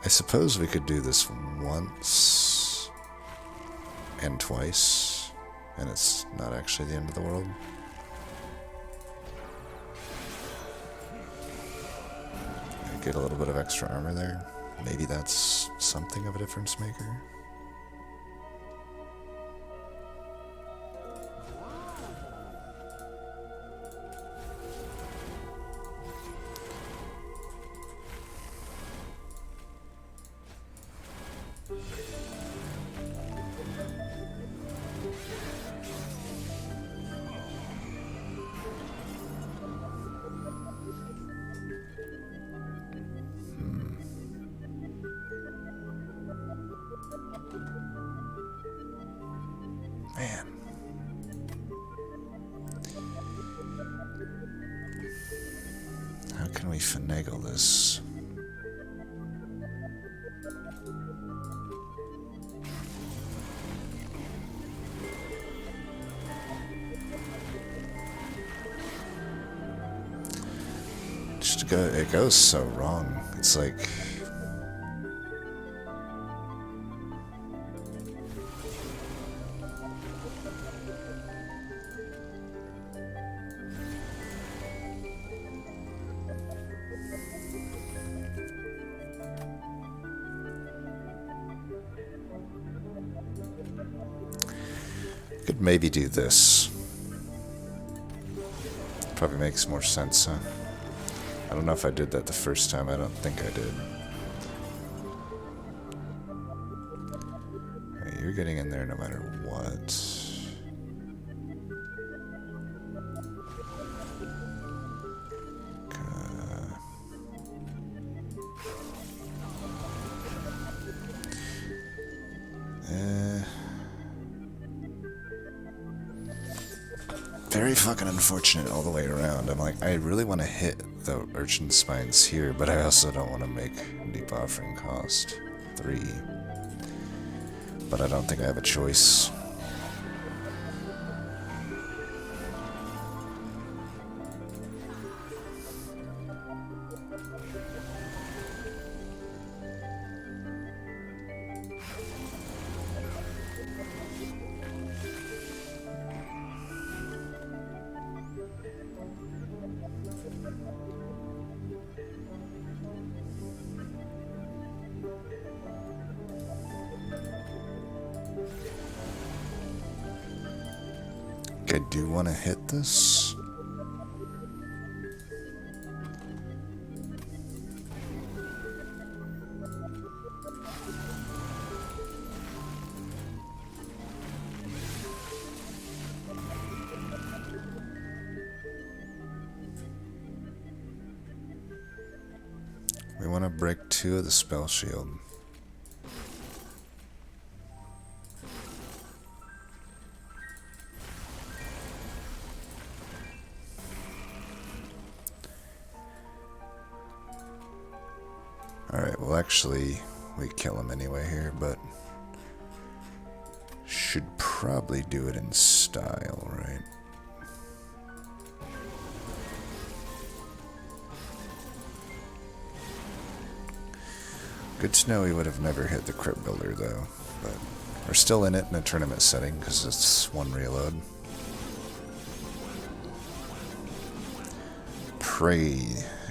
I suppose we could do this once and twice, and it's not actually the end of the world. Get a little bit of extra armor there. Maybe that's something of a difference maker. Man. How can we finagle this? It goes so wrong. It's like... Could maybe do this. Probably makes more sense, huh? I don't know if I did that the first time. I don't think I did. Right, you're getting in there no matter what. Very fucking unfortunate all the way around. I'm like, I really want to hit the urchin spines here, but I also don't want to make deep offering cost 3. But I don't think I have a choice. I do want to hit this. We want to break 2 of the spell shield. Alright, well actually, we kill him anyway here, but should probably do it in style, right? Good to know he would have never hit the Crypt Builder though, but we're still in it in a tournament setting because it's 1 reload. Pray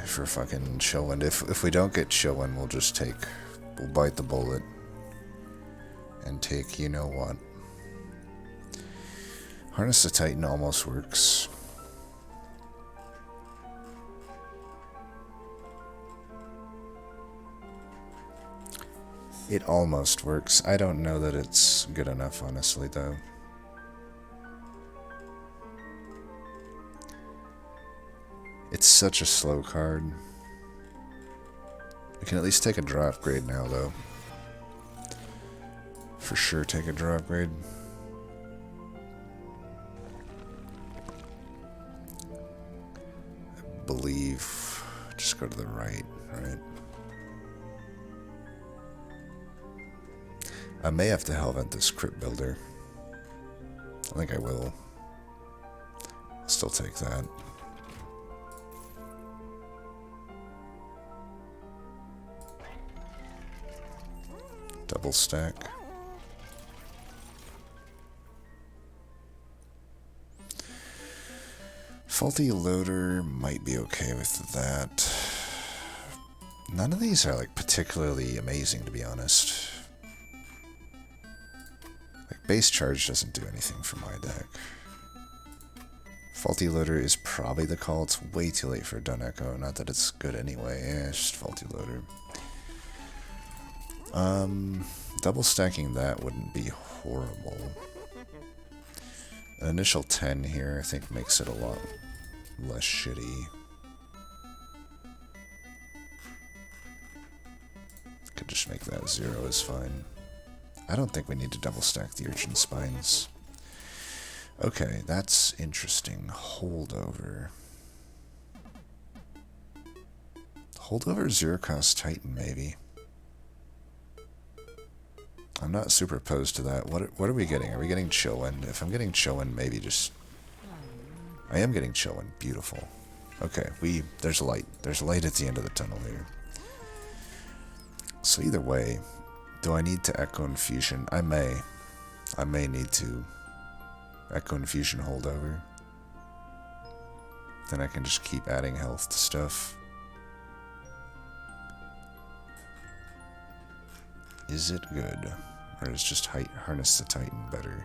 for fucking Chillwind. If we don't get Chillwind, we'll bite the bullet and take you know what. Harness the Titan almost works. It almost works. I don't know that it's good enough, honestly, though. It's such a slow card. We can at least take a draw upgrade now, though. For sure take a draw upgrade. I believe... just go to the right, right? I may have to Hellvent this Crypt Builder. I think I will. I'll still take that. Double stack. Faulty Loader might be okay with that. None of these are like particularly amazing, to be honest. Like base charge doesn't do anything for my deck. Faulty Loader is probably the call. It's way too late for Dun Echo. Not that it's good anyway. Yeah, it's just Faulty Loader. Double stacking that wouldn't be horrible. An initial 10 here, I think, makes it a lot less shitty. Could just make that 0 is fine. I don't think we need to double stack the Urchin Spines. Okay, that's interesting. Holdover. Holdover 0 cost Titan, maybe. I'm not super opposed to that. What are we getting? Are we getting Chillwind? If I'm getting Chillwind, maybe just... I am getting Chillwind. Beautiful. Okay, there's a light. There's a light at the end of the tunnel here. So either way, do I need to Echo Infusion? I may need to Echo Infusion Holdover. Then I can just keep adding health to stuff. Is it good? Or is just Harness the Titan better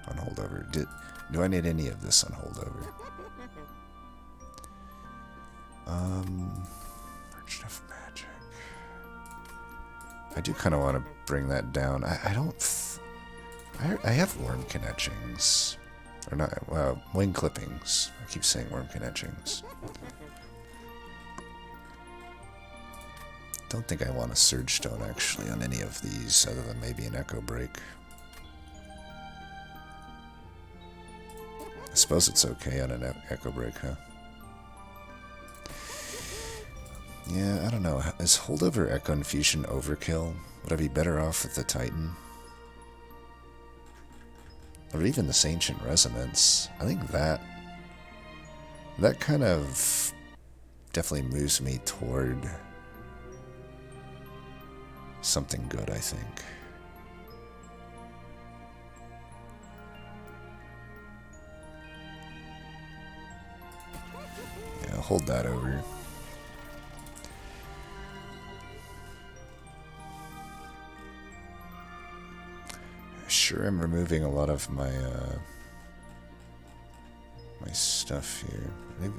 on Holdover? Do I need any of this on Holdover? Merchant of Magic. I do kind of want to bring that down. I don't... I have Wormkin Etchings. Or not, Wing Clippings. I keep saying Wormkin Etchings. Don't think I want a Surge Stone actually on any of these, other than maybe an Echo Break. I suppose it's okay on an Echo Break, huh? Yeah, I don't know. Is Holdover Echo Infusion overkill? Would I be better off with the Titan? Or even this Ancient Resonance? I think that kind of definitely moves me toward something good, I think. Yeah, I'll hold that over. Sure, I'm removing a lot of my my stuff here.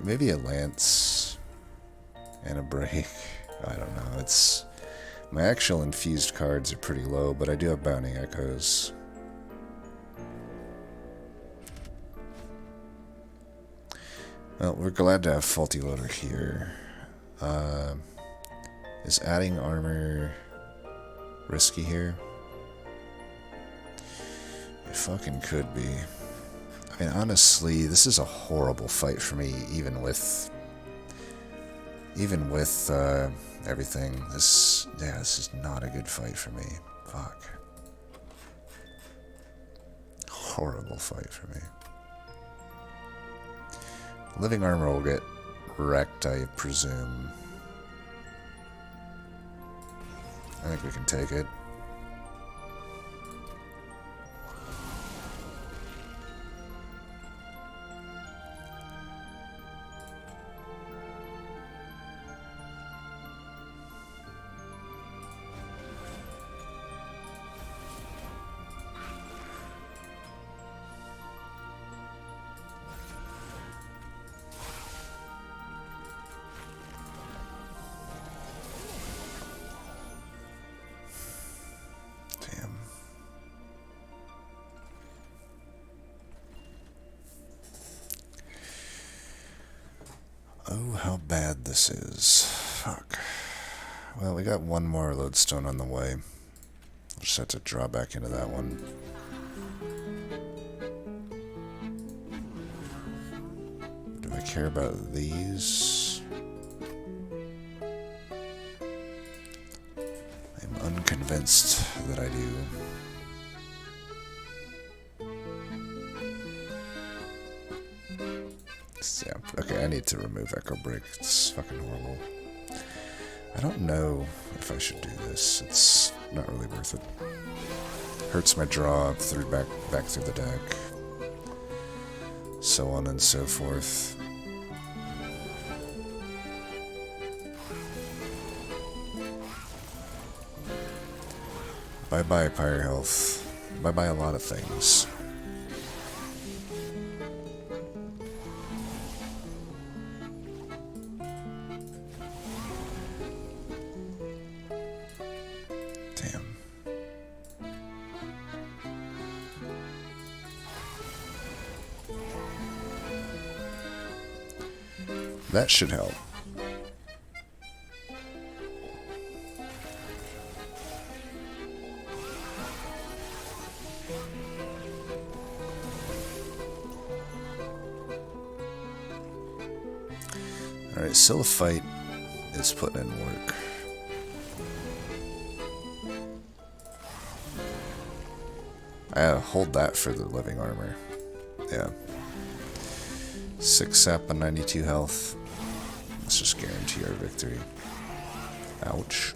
Maybe a lance and a break. I don't know. It's my actual infused cards are pretty low, but I do have bounty echoes. Well, we're glad to have faulty loader here. Is adding armor risky here? It fucking could be. I mean, honestly, this is a horrible fight for me, even with everything. This is not a good fight for me. Fuck. Horrible fight for me. Living armor will get wrecked, I presume. I think we can take it. Oh, how bad this is. Fuck. Well, we got one more lodestone on the way. We'll just have to draw back into that one. Do I care about these? I'm unconvinced that I do. Yeah, okay, I need to remove Echo Break. It's fucking horrible. I don't know if I should do this. It's not really worth it. Hurts my draw back through the deck. So on and so forth. Bye-bye, Pyre Health. Bye-bye a lot of things. That should help. Alright, Silliphite is putting in work. I hold that for the living armor. Yeah. 6 sap and 92 health. Let's just guarantee our victory. Ouch.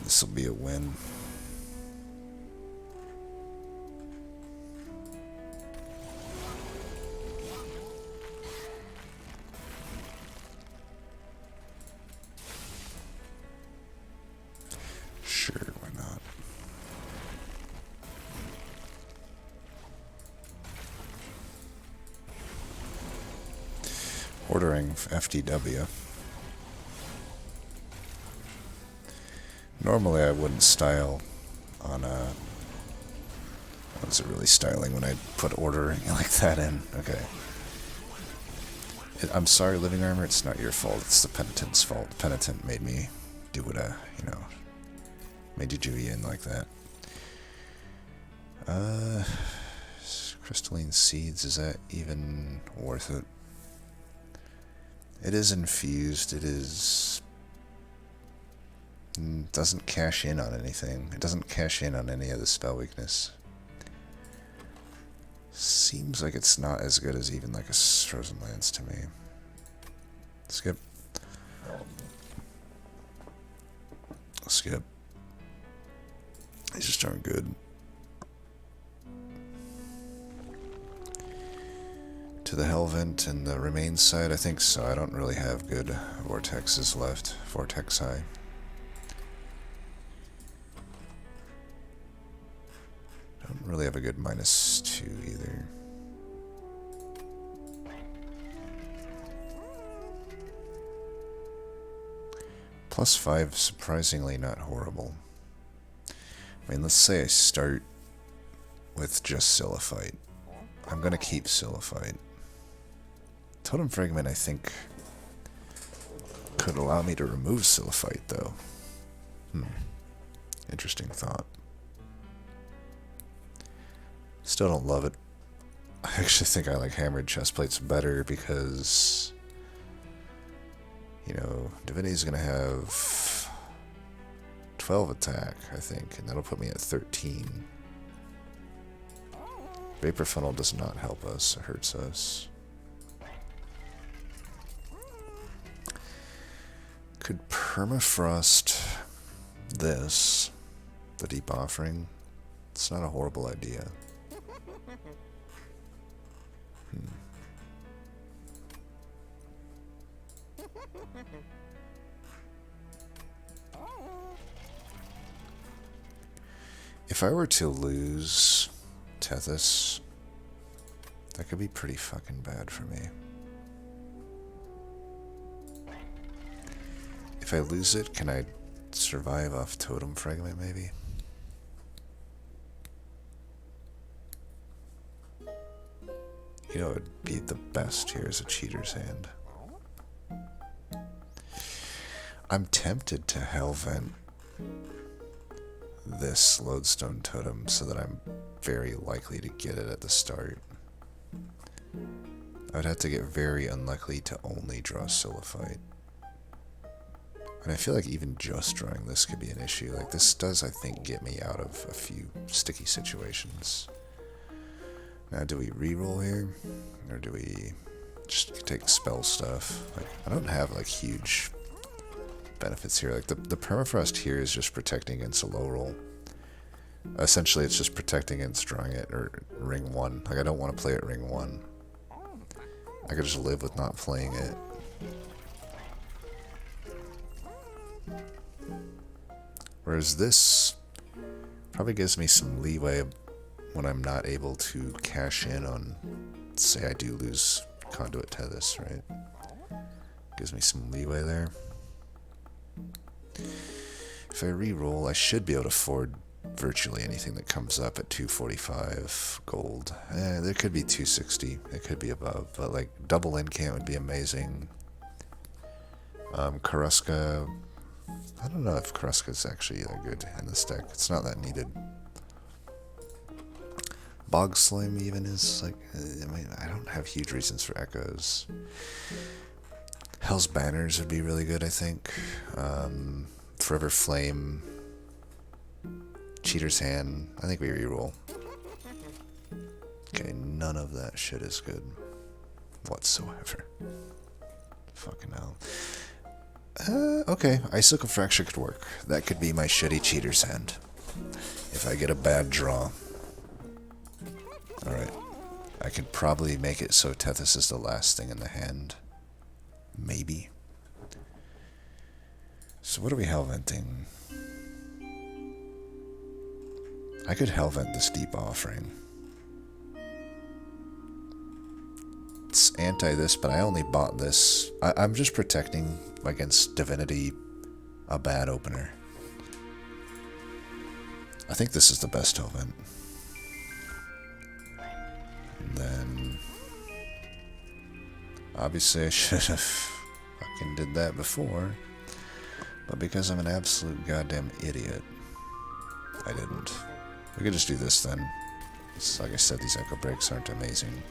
This will be a win. Sure, why not? Ordering FTW. Normally I wouldn't style on a... Was it really styling when I put ordering like that in? Okay. I'm sorry, Living Armor, it's not your fault. It's the Penitent's fault. The Penitent made me do what made you do in like that. Crystalline Seeds, is that even worth it? It is infused, it is... Doesn't cash in on anything. It doesn't cash in on any of the spell weakness. Seems like it's not as good as even like a Frozen Lance to me. Skip. Skip. These just aren't good. To the Hellvent and the Remain side, I think so. I don't really have good Vortexes left. Vortexi. Don't really have a good -2 either. +5, surprisingly not horrible. I mean, let's say I start with just Siliphyte. I'm gonna keep Siliphyte. Totem Fragment, I think, could allow me to remove Siliphyte, though. Interesting thought. Still don't love it. I actually think I like Hammered Chestplates better because, you know, Divinity's gonna have 12 attack, I think, and that'll put me at 13. Vapor Funnel does not help us, it hurts us. Could Permafrost this, the Deep Offering? It's not a horrible idea. If I were to lose Tethys, that could be pretty fucking bad for me. If I lose it, can I survive off Totem Fragment, maybe? You know, it would be the best here as a Cheater's Hand. I'm tempted to Hellvent this Lodestone Totem so that I'm very likely to get it at the start. I would have to get very unlucky to only draw Siliphyte. And I feel like even just drawing this could be an issue. Like, this does, I think, get me out of a few sticky situations. Now, do we reroll here? Or do we just take spell stuff? Like, I don't have, like, huge benefits here. Like, the Permafrost here is just protecting against a low roll. Essentially, it's just protecting against drawing it, or ring 1. Like, I don't want to play it ring 1. I could just live with not playing it. Whereas this probably gives me some leeway when I'm not able to cash in on, say I do lose Conduit Tethys, right? Gives me some leeway there. If I re-roll, I should be able to afford virtually anything that comes up at 245 gold. There could be 260. It could be above, but like double incant would be amazing. Karuska, I don't know if Karuska's actually that good in this deck. It's not that needed. Bog Slime even is like, I mean, I don't have huge reasons for Echoes. Hell's Banners would be really good, I think. Forever Flame, Cheater's Hand. I think we reroll. Okay, none of that shit is good whatsoever. Fucking hell. Okay, Icicle Fracture could work. That could be my shitty Cheater's Hand. If I get a bad draw. Alright. I could probably make it so Tethys is the last thing in the hand. Maybe. So what are we Hellventing? I could Hellvent this Deep Offering. It's anti this, but I only bought this. I'm just protecting against Divinity, a bad opener. I think this is the best Hellvent. And then obviously I should have fucking did that before, but because I'm an absolute goddamn idiot, I didn't. We could just do this then. It's, like I said, these Echo Breaks aren't amazing.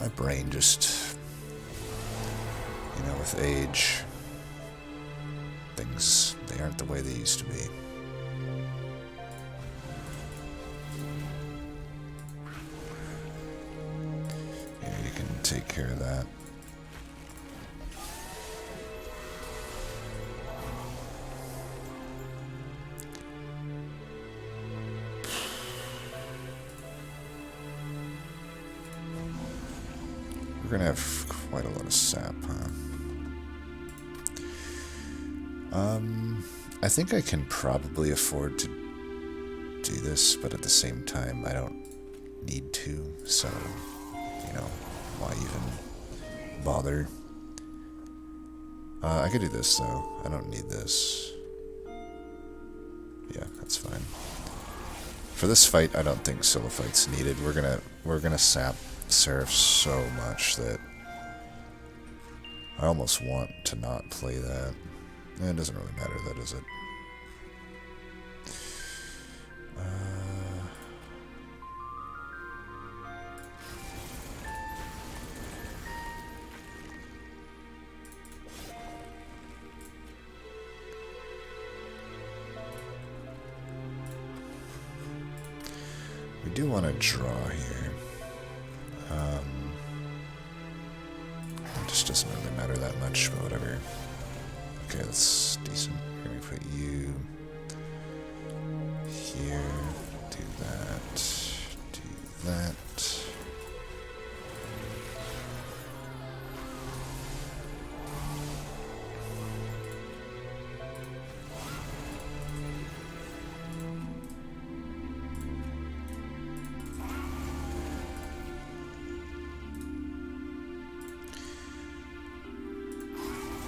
My brain just, you know, with age, things, they aren't the way they used to be. Yeah, you can take care of that. We're gonna have quite a lot of sap, huh? I think I can probably afford to do this, but at the same time, I don't need to, so, you know, why even bother? I could do this, though. I don't need this. Yeah, that's fine. For this fight, I don't think solo fight's needed. We're gonna sap Seraph so much that I almost want to not play that. It doesn't really matter, though, does it? We do want to draw here. It just doesn't really matter that much, but whatever. Okay, that's decent. We're going to put you here. Do that. Do that.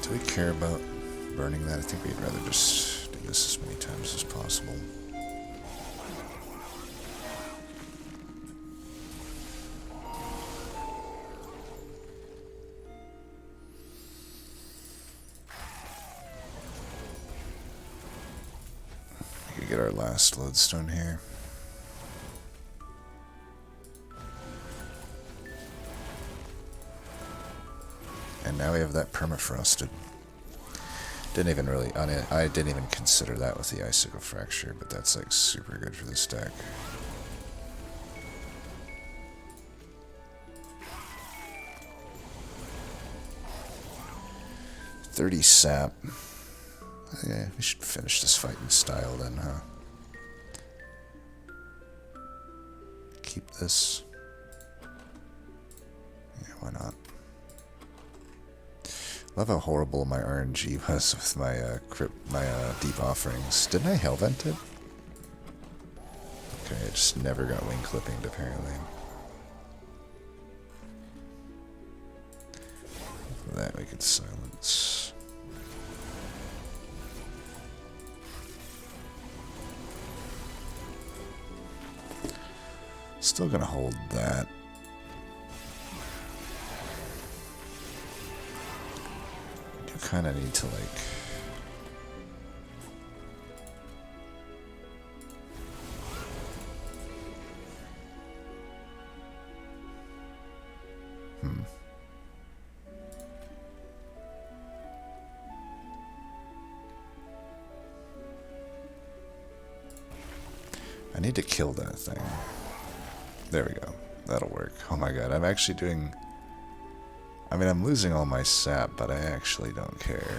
Do we care about burning that? I think we'd rather just do this as many times as possible. We could get our last lodestone here. And now we have that permafrosted. Didn't even really, I didn't even consider that with the Icicle Fracture, but that's like super good for this deck. $30 sap. Yeah, we should finish this fight in style then, huh? Keep this. Yeah, why not? Love how horrible my RNG was with my deep offerings. Didn't I hellvent it? Okay, I just never got wing clipping apparently. For that we could silence. Still gonna hold that. Kind of need to like I need to kill that thing. There we go. That'll work. Oh my god, I'm actually doing, I mean, I'm losing all my sap, but I actually don't care.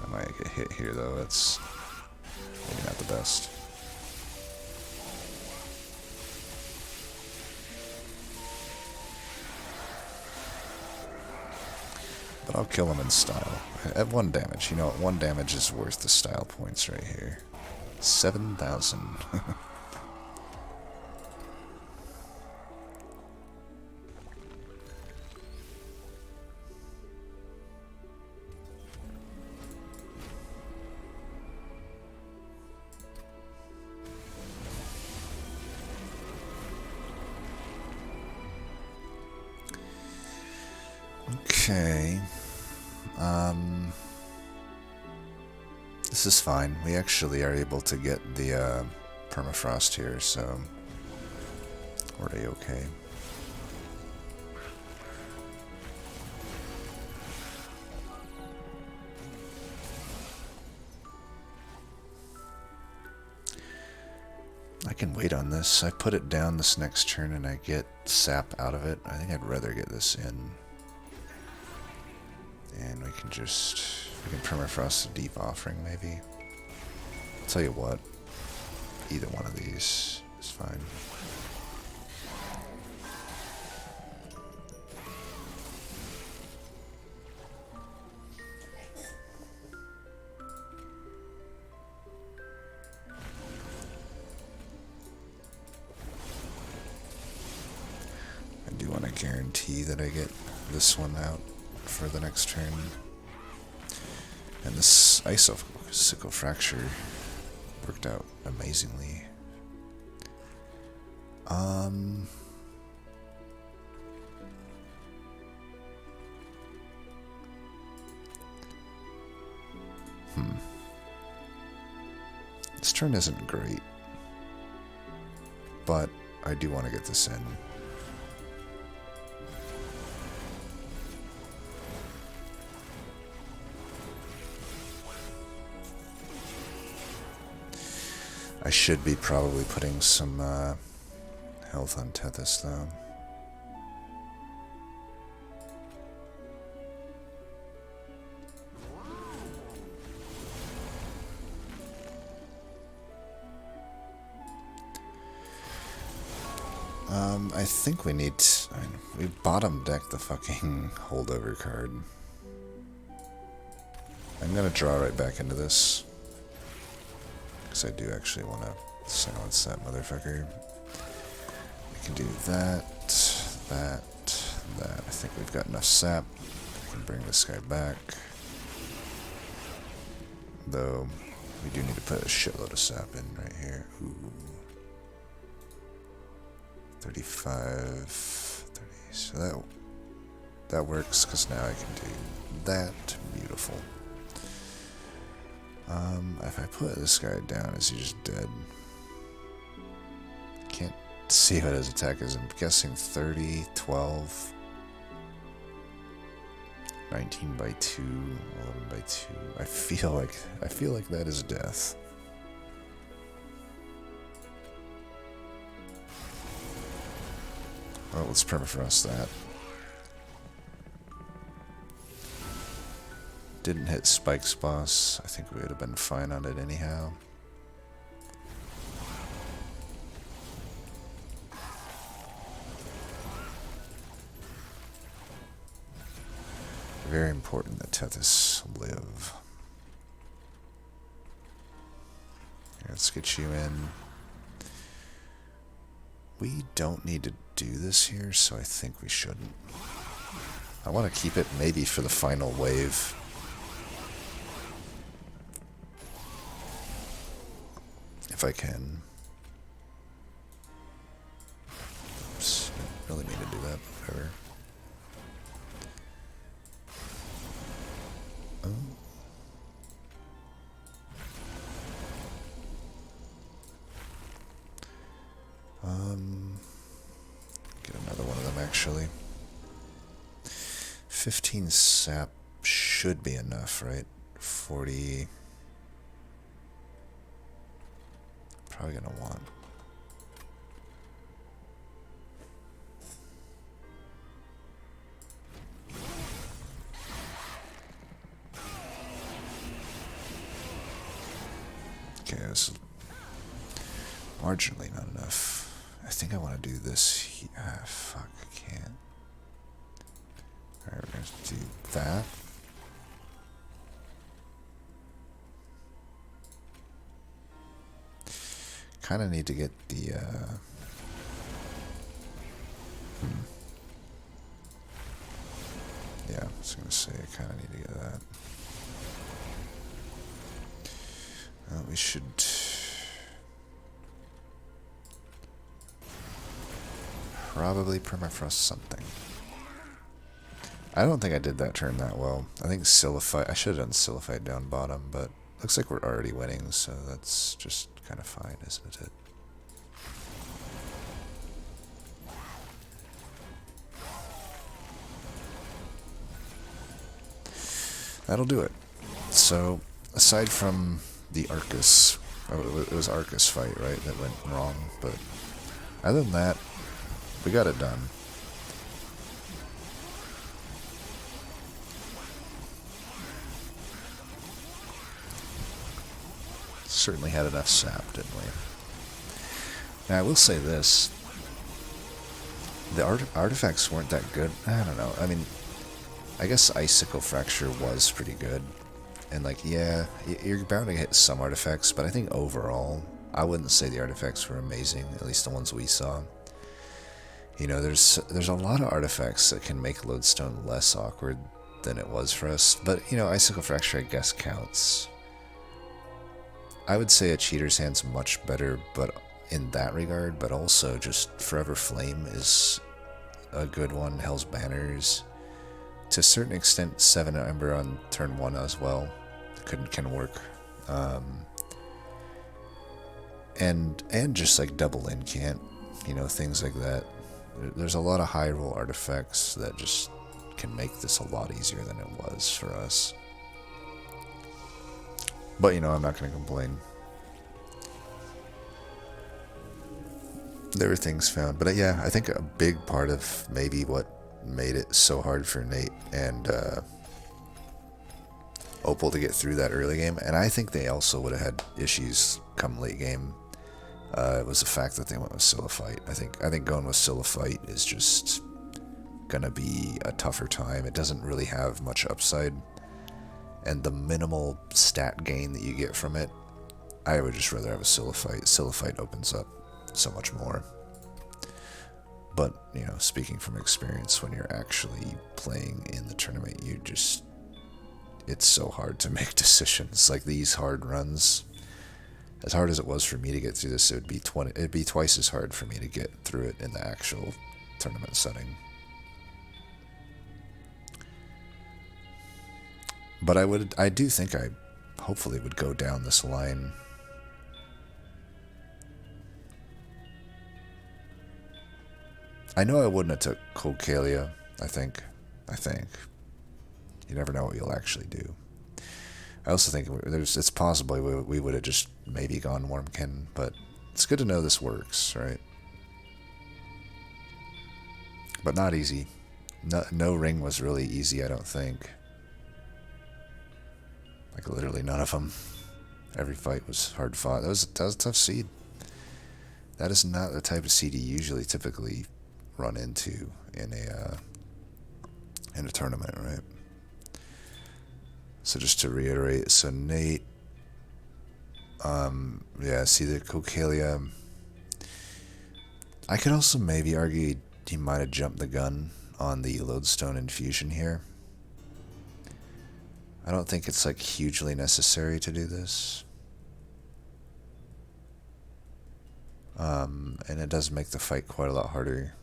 I might get hit here, though. That's maybe not the best. But I'll kill him in style. At 1 damage. You know what? 1 damage is worth the style points right here. 7,000. Okay. This is fine. We actually are able to get the permafrost here, so we're okay. I can wait on this. I put it down this next turn and I get sap out of it. I think I'd rather get this in. And we can permafrost the deep offering maybe. I'll tell you what, either one of these is fine. I do want to guarantee that I get this one out for the next turn. And this icicle fracture worked out amazingly. This turn isn't great, but I do want to get this in. I should be probably putting some health on Tethys, though. I think we need to, we bottom deck the fucking holdover card. I'm gonna draw right back into this. Because I do actually want to silence that motherfucker. We can do that, that. I think we've got enough sap. We can bring this guy back. Though, we do need to put a shitload of sap in right here. Ooh. 35, 30. So that works, because now I can do that. Beautiful. If I put this guy down, is he just dead? Can't see what his attack is. I'm guessing 30, 12, 19 by 2, 11 by 2. I feel like that is death. Well, let's permafrost that. Didn't hit Spike's boss. I think we would have been fine on it anyhow. Very important that Tethys live. Here, let's get you in. We don't need to do this here, so I think we shouldn't. I want to keep it maybe for the final wave. If I can. Oops, didn't really mean to do that, whatever. Get another one of them actually. 15 sap should be enough, right? 40. Probably gonna want. Okay, this is marginally not enough. I think I want to do this. Fuck, I can't. Alright, we're going to do that. Kind of need to get the, Yeah, I was going to say, I kind of need to get that. We should... probably permafrost something. I don't think I did that turn that well. I think Sillified... I should have done Sillified down bottom, but looks like we're already winning, so that's just kind of fine, isn't it? That'll do it. So, aside from the Arcus, Oh, it was Arcus fight, right, that went wrong, but other than that, we got it done. Certainly had enough sap, didn't we? Now, I will say this. The artifacts weren't that good. I don't know. I mean, I guess Icicle Fracture was pretty good. And, like, yeah, you're bound to hit some artifacts, but I think overall, I wouldn't say the artifacts were amazing, at least the ones we saw. You know, there's a lot of artifacts that can make Lodestone less awkward than it was for us, but, you know, Icicle Fracture, I guess, counts. I would say a Cheater's Hand's much better, but in that regard, but also just Forever Flame is a good one. Hell's Banners, to a certain extent, 7 Ember on turn 1 as well can work, and just like double incant, you know, things like that. There's a lot of high roll artifacts that just can make this a lot easier than it was for us. But, you know, I'm not going to complain. There were things found. But, yeah, I think a big part of maybe what made it so hard for Nate and Opal to get through that early game, and I think they also would have had issues come late game, it was the fact that they went with Siliphyte. I think going with Siliphyte is just going to be a tougher time. It doesn't really have much upside. And the minimal stat gain that you get from it, I would just rather have a Siliphyte. Siliphyte opens up so much more. But, you know, speaking from experience, when you're actually playing in the tournament, it's so hard to make decisions. Like these hard runs, as hard as it was for me to get through this, it'd be twice as hard for me to get through it in the actual tournament setting. But I do think I hopefully would go down this line. I know I wouldn't have took Cocalia, I think. You never know what you'll actually do. I also think it's possible we would have just maybe gone Wormkin, but it's good to know this works, right? But not easy. No ring was really easy, I don't think. Like, literally none of them. Every fight was hard fought. That was a tough seed. That is not the type of seed you typically run into in a tournament, right? So just to reiterate, so Nate, yeah, see the Cocalia. I could also maybe argue he might have jumped the gun on the Lodestone infusion here. I don't think it's like hugely necessary to do this. And it does make the fight quite a lot harder.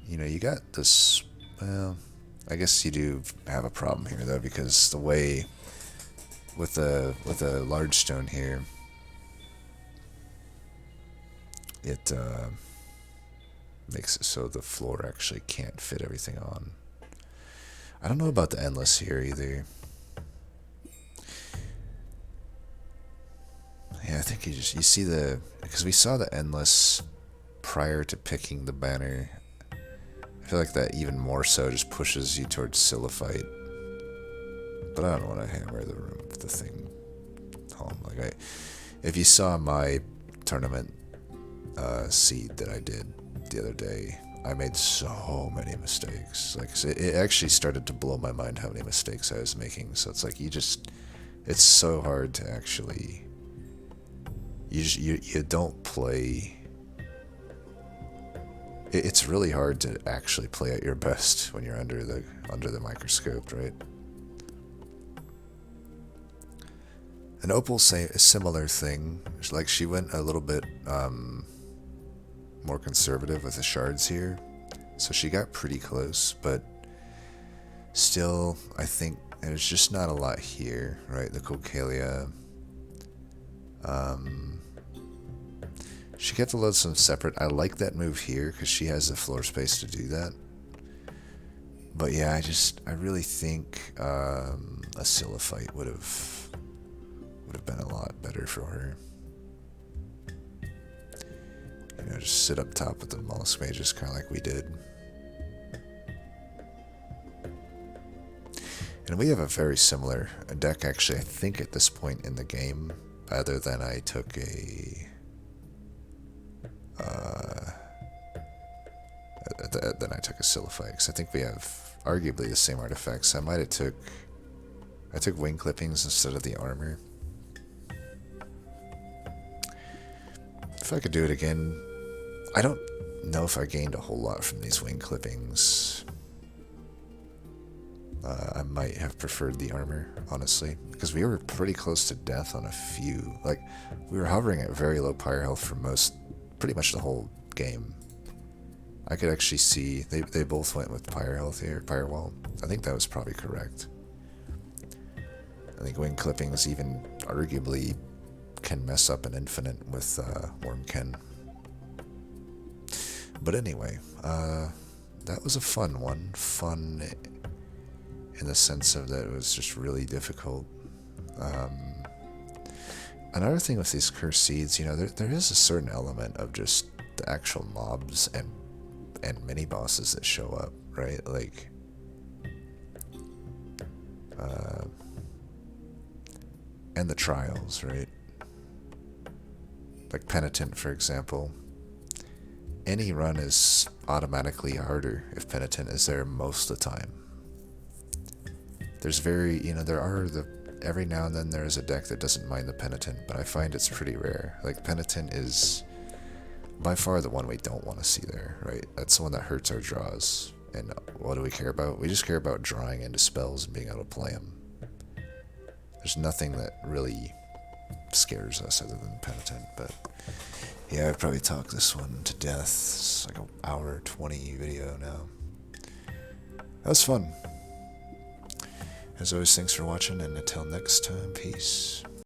You know, you got this, well, I guess you do have a problem here though, because the way with a large stone here, it makes it so the floor actually can't fit everything on. I don't know about the endless here either. Yeah, I think you see because we saw the endless prior to picking the banner. I feel like that even more so just pushes you towards Siliphyte. But I don't want to hammer the thing home. Like if you saw my tournament seed that I did the other day, I made so many mistakes. Like it actually started to blow my mind how many mistakes I was making. So it's like it's so hard to actually. You don't play. It's really hard to actually play at your best when you're under the microscope, right? And Opal say a similar thing. Like she went a little bit more conservative with the shards here, so she got pretty close, but still, I think there's just not a lot here, right? The Cocalia. She kept the Lodestone separate. I like that move here because she has the floor space to do that. But yeah, I really think a Siliphyte would would have been a lot better for her. You know, just sit up top with the mollusk mages, kind of like we did. And we have a very similar deck, actually, I think, at this point in the game, other than I took a... then I took a Siliphyte, because I think we have arguably the same artifacts. I might have took... I took wing clippings instead of the armor. If I could do it again, I don't know if I gained a whole lot from these wing clippings. I might have preferred the armor, honestly, because we were pretty close to death on a few. Like, we were hovering at very low pyre health for pretty much the whole game. I could actually see, they both went with pyre health here, pyre wall. I think that was probably correct. I think wing clippings even arguably can mess up an infinite with Wormkin. But anyway, that was a fun one. Fun in the sense of that it was just really difficult. Another thing with these cursed seeds, you know, there is a certain element of just the actual mobs and mini bosses that show up, right? Like, and the trials, right? Like Penitent, for example. Any run is automatically harder if Penitent is there most of the time. There's every now and then there is a deck that doesn't mind the Penitent, but I find it's pretty rare. Like, Penitent is by far the one we don't want to see there, right? That's the one that hurts our draws. And what do we care about? We just care about drawing into spells and being able to play them. There's nothing that really scares us other than Penitent, but yeah, I've probably talked this one to death. It's like an hour 20 video now. That was fun. As always, thanks for watching, and until next time, peace.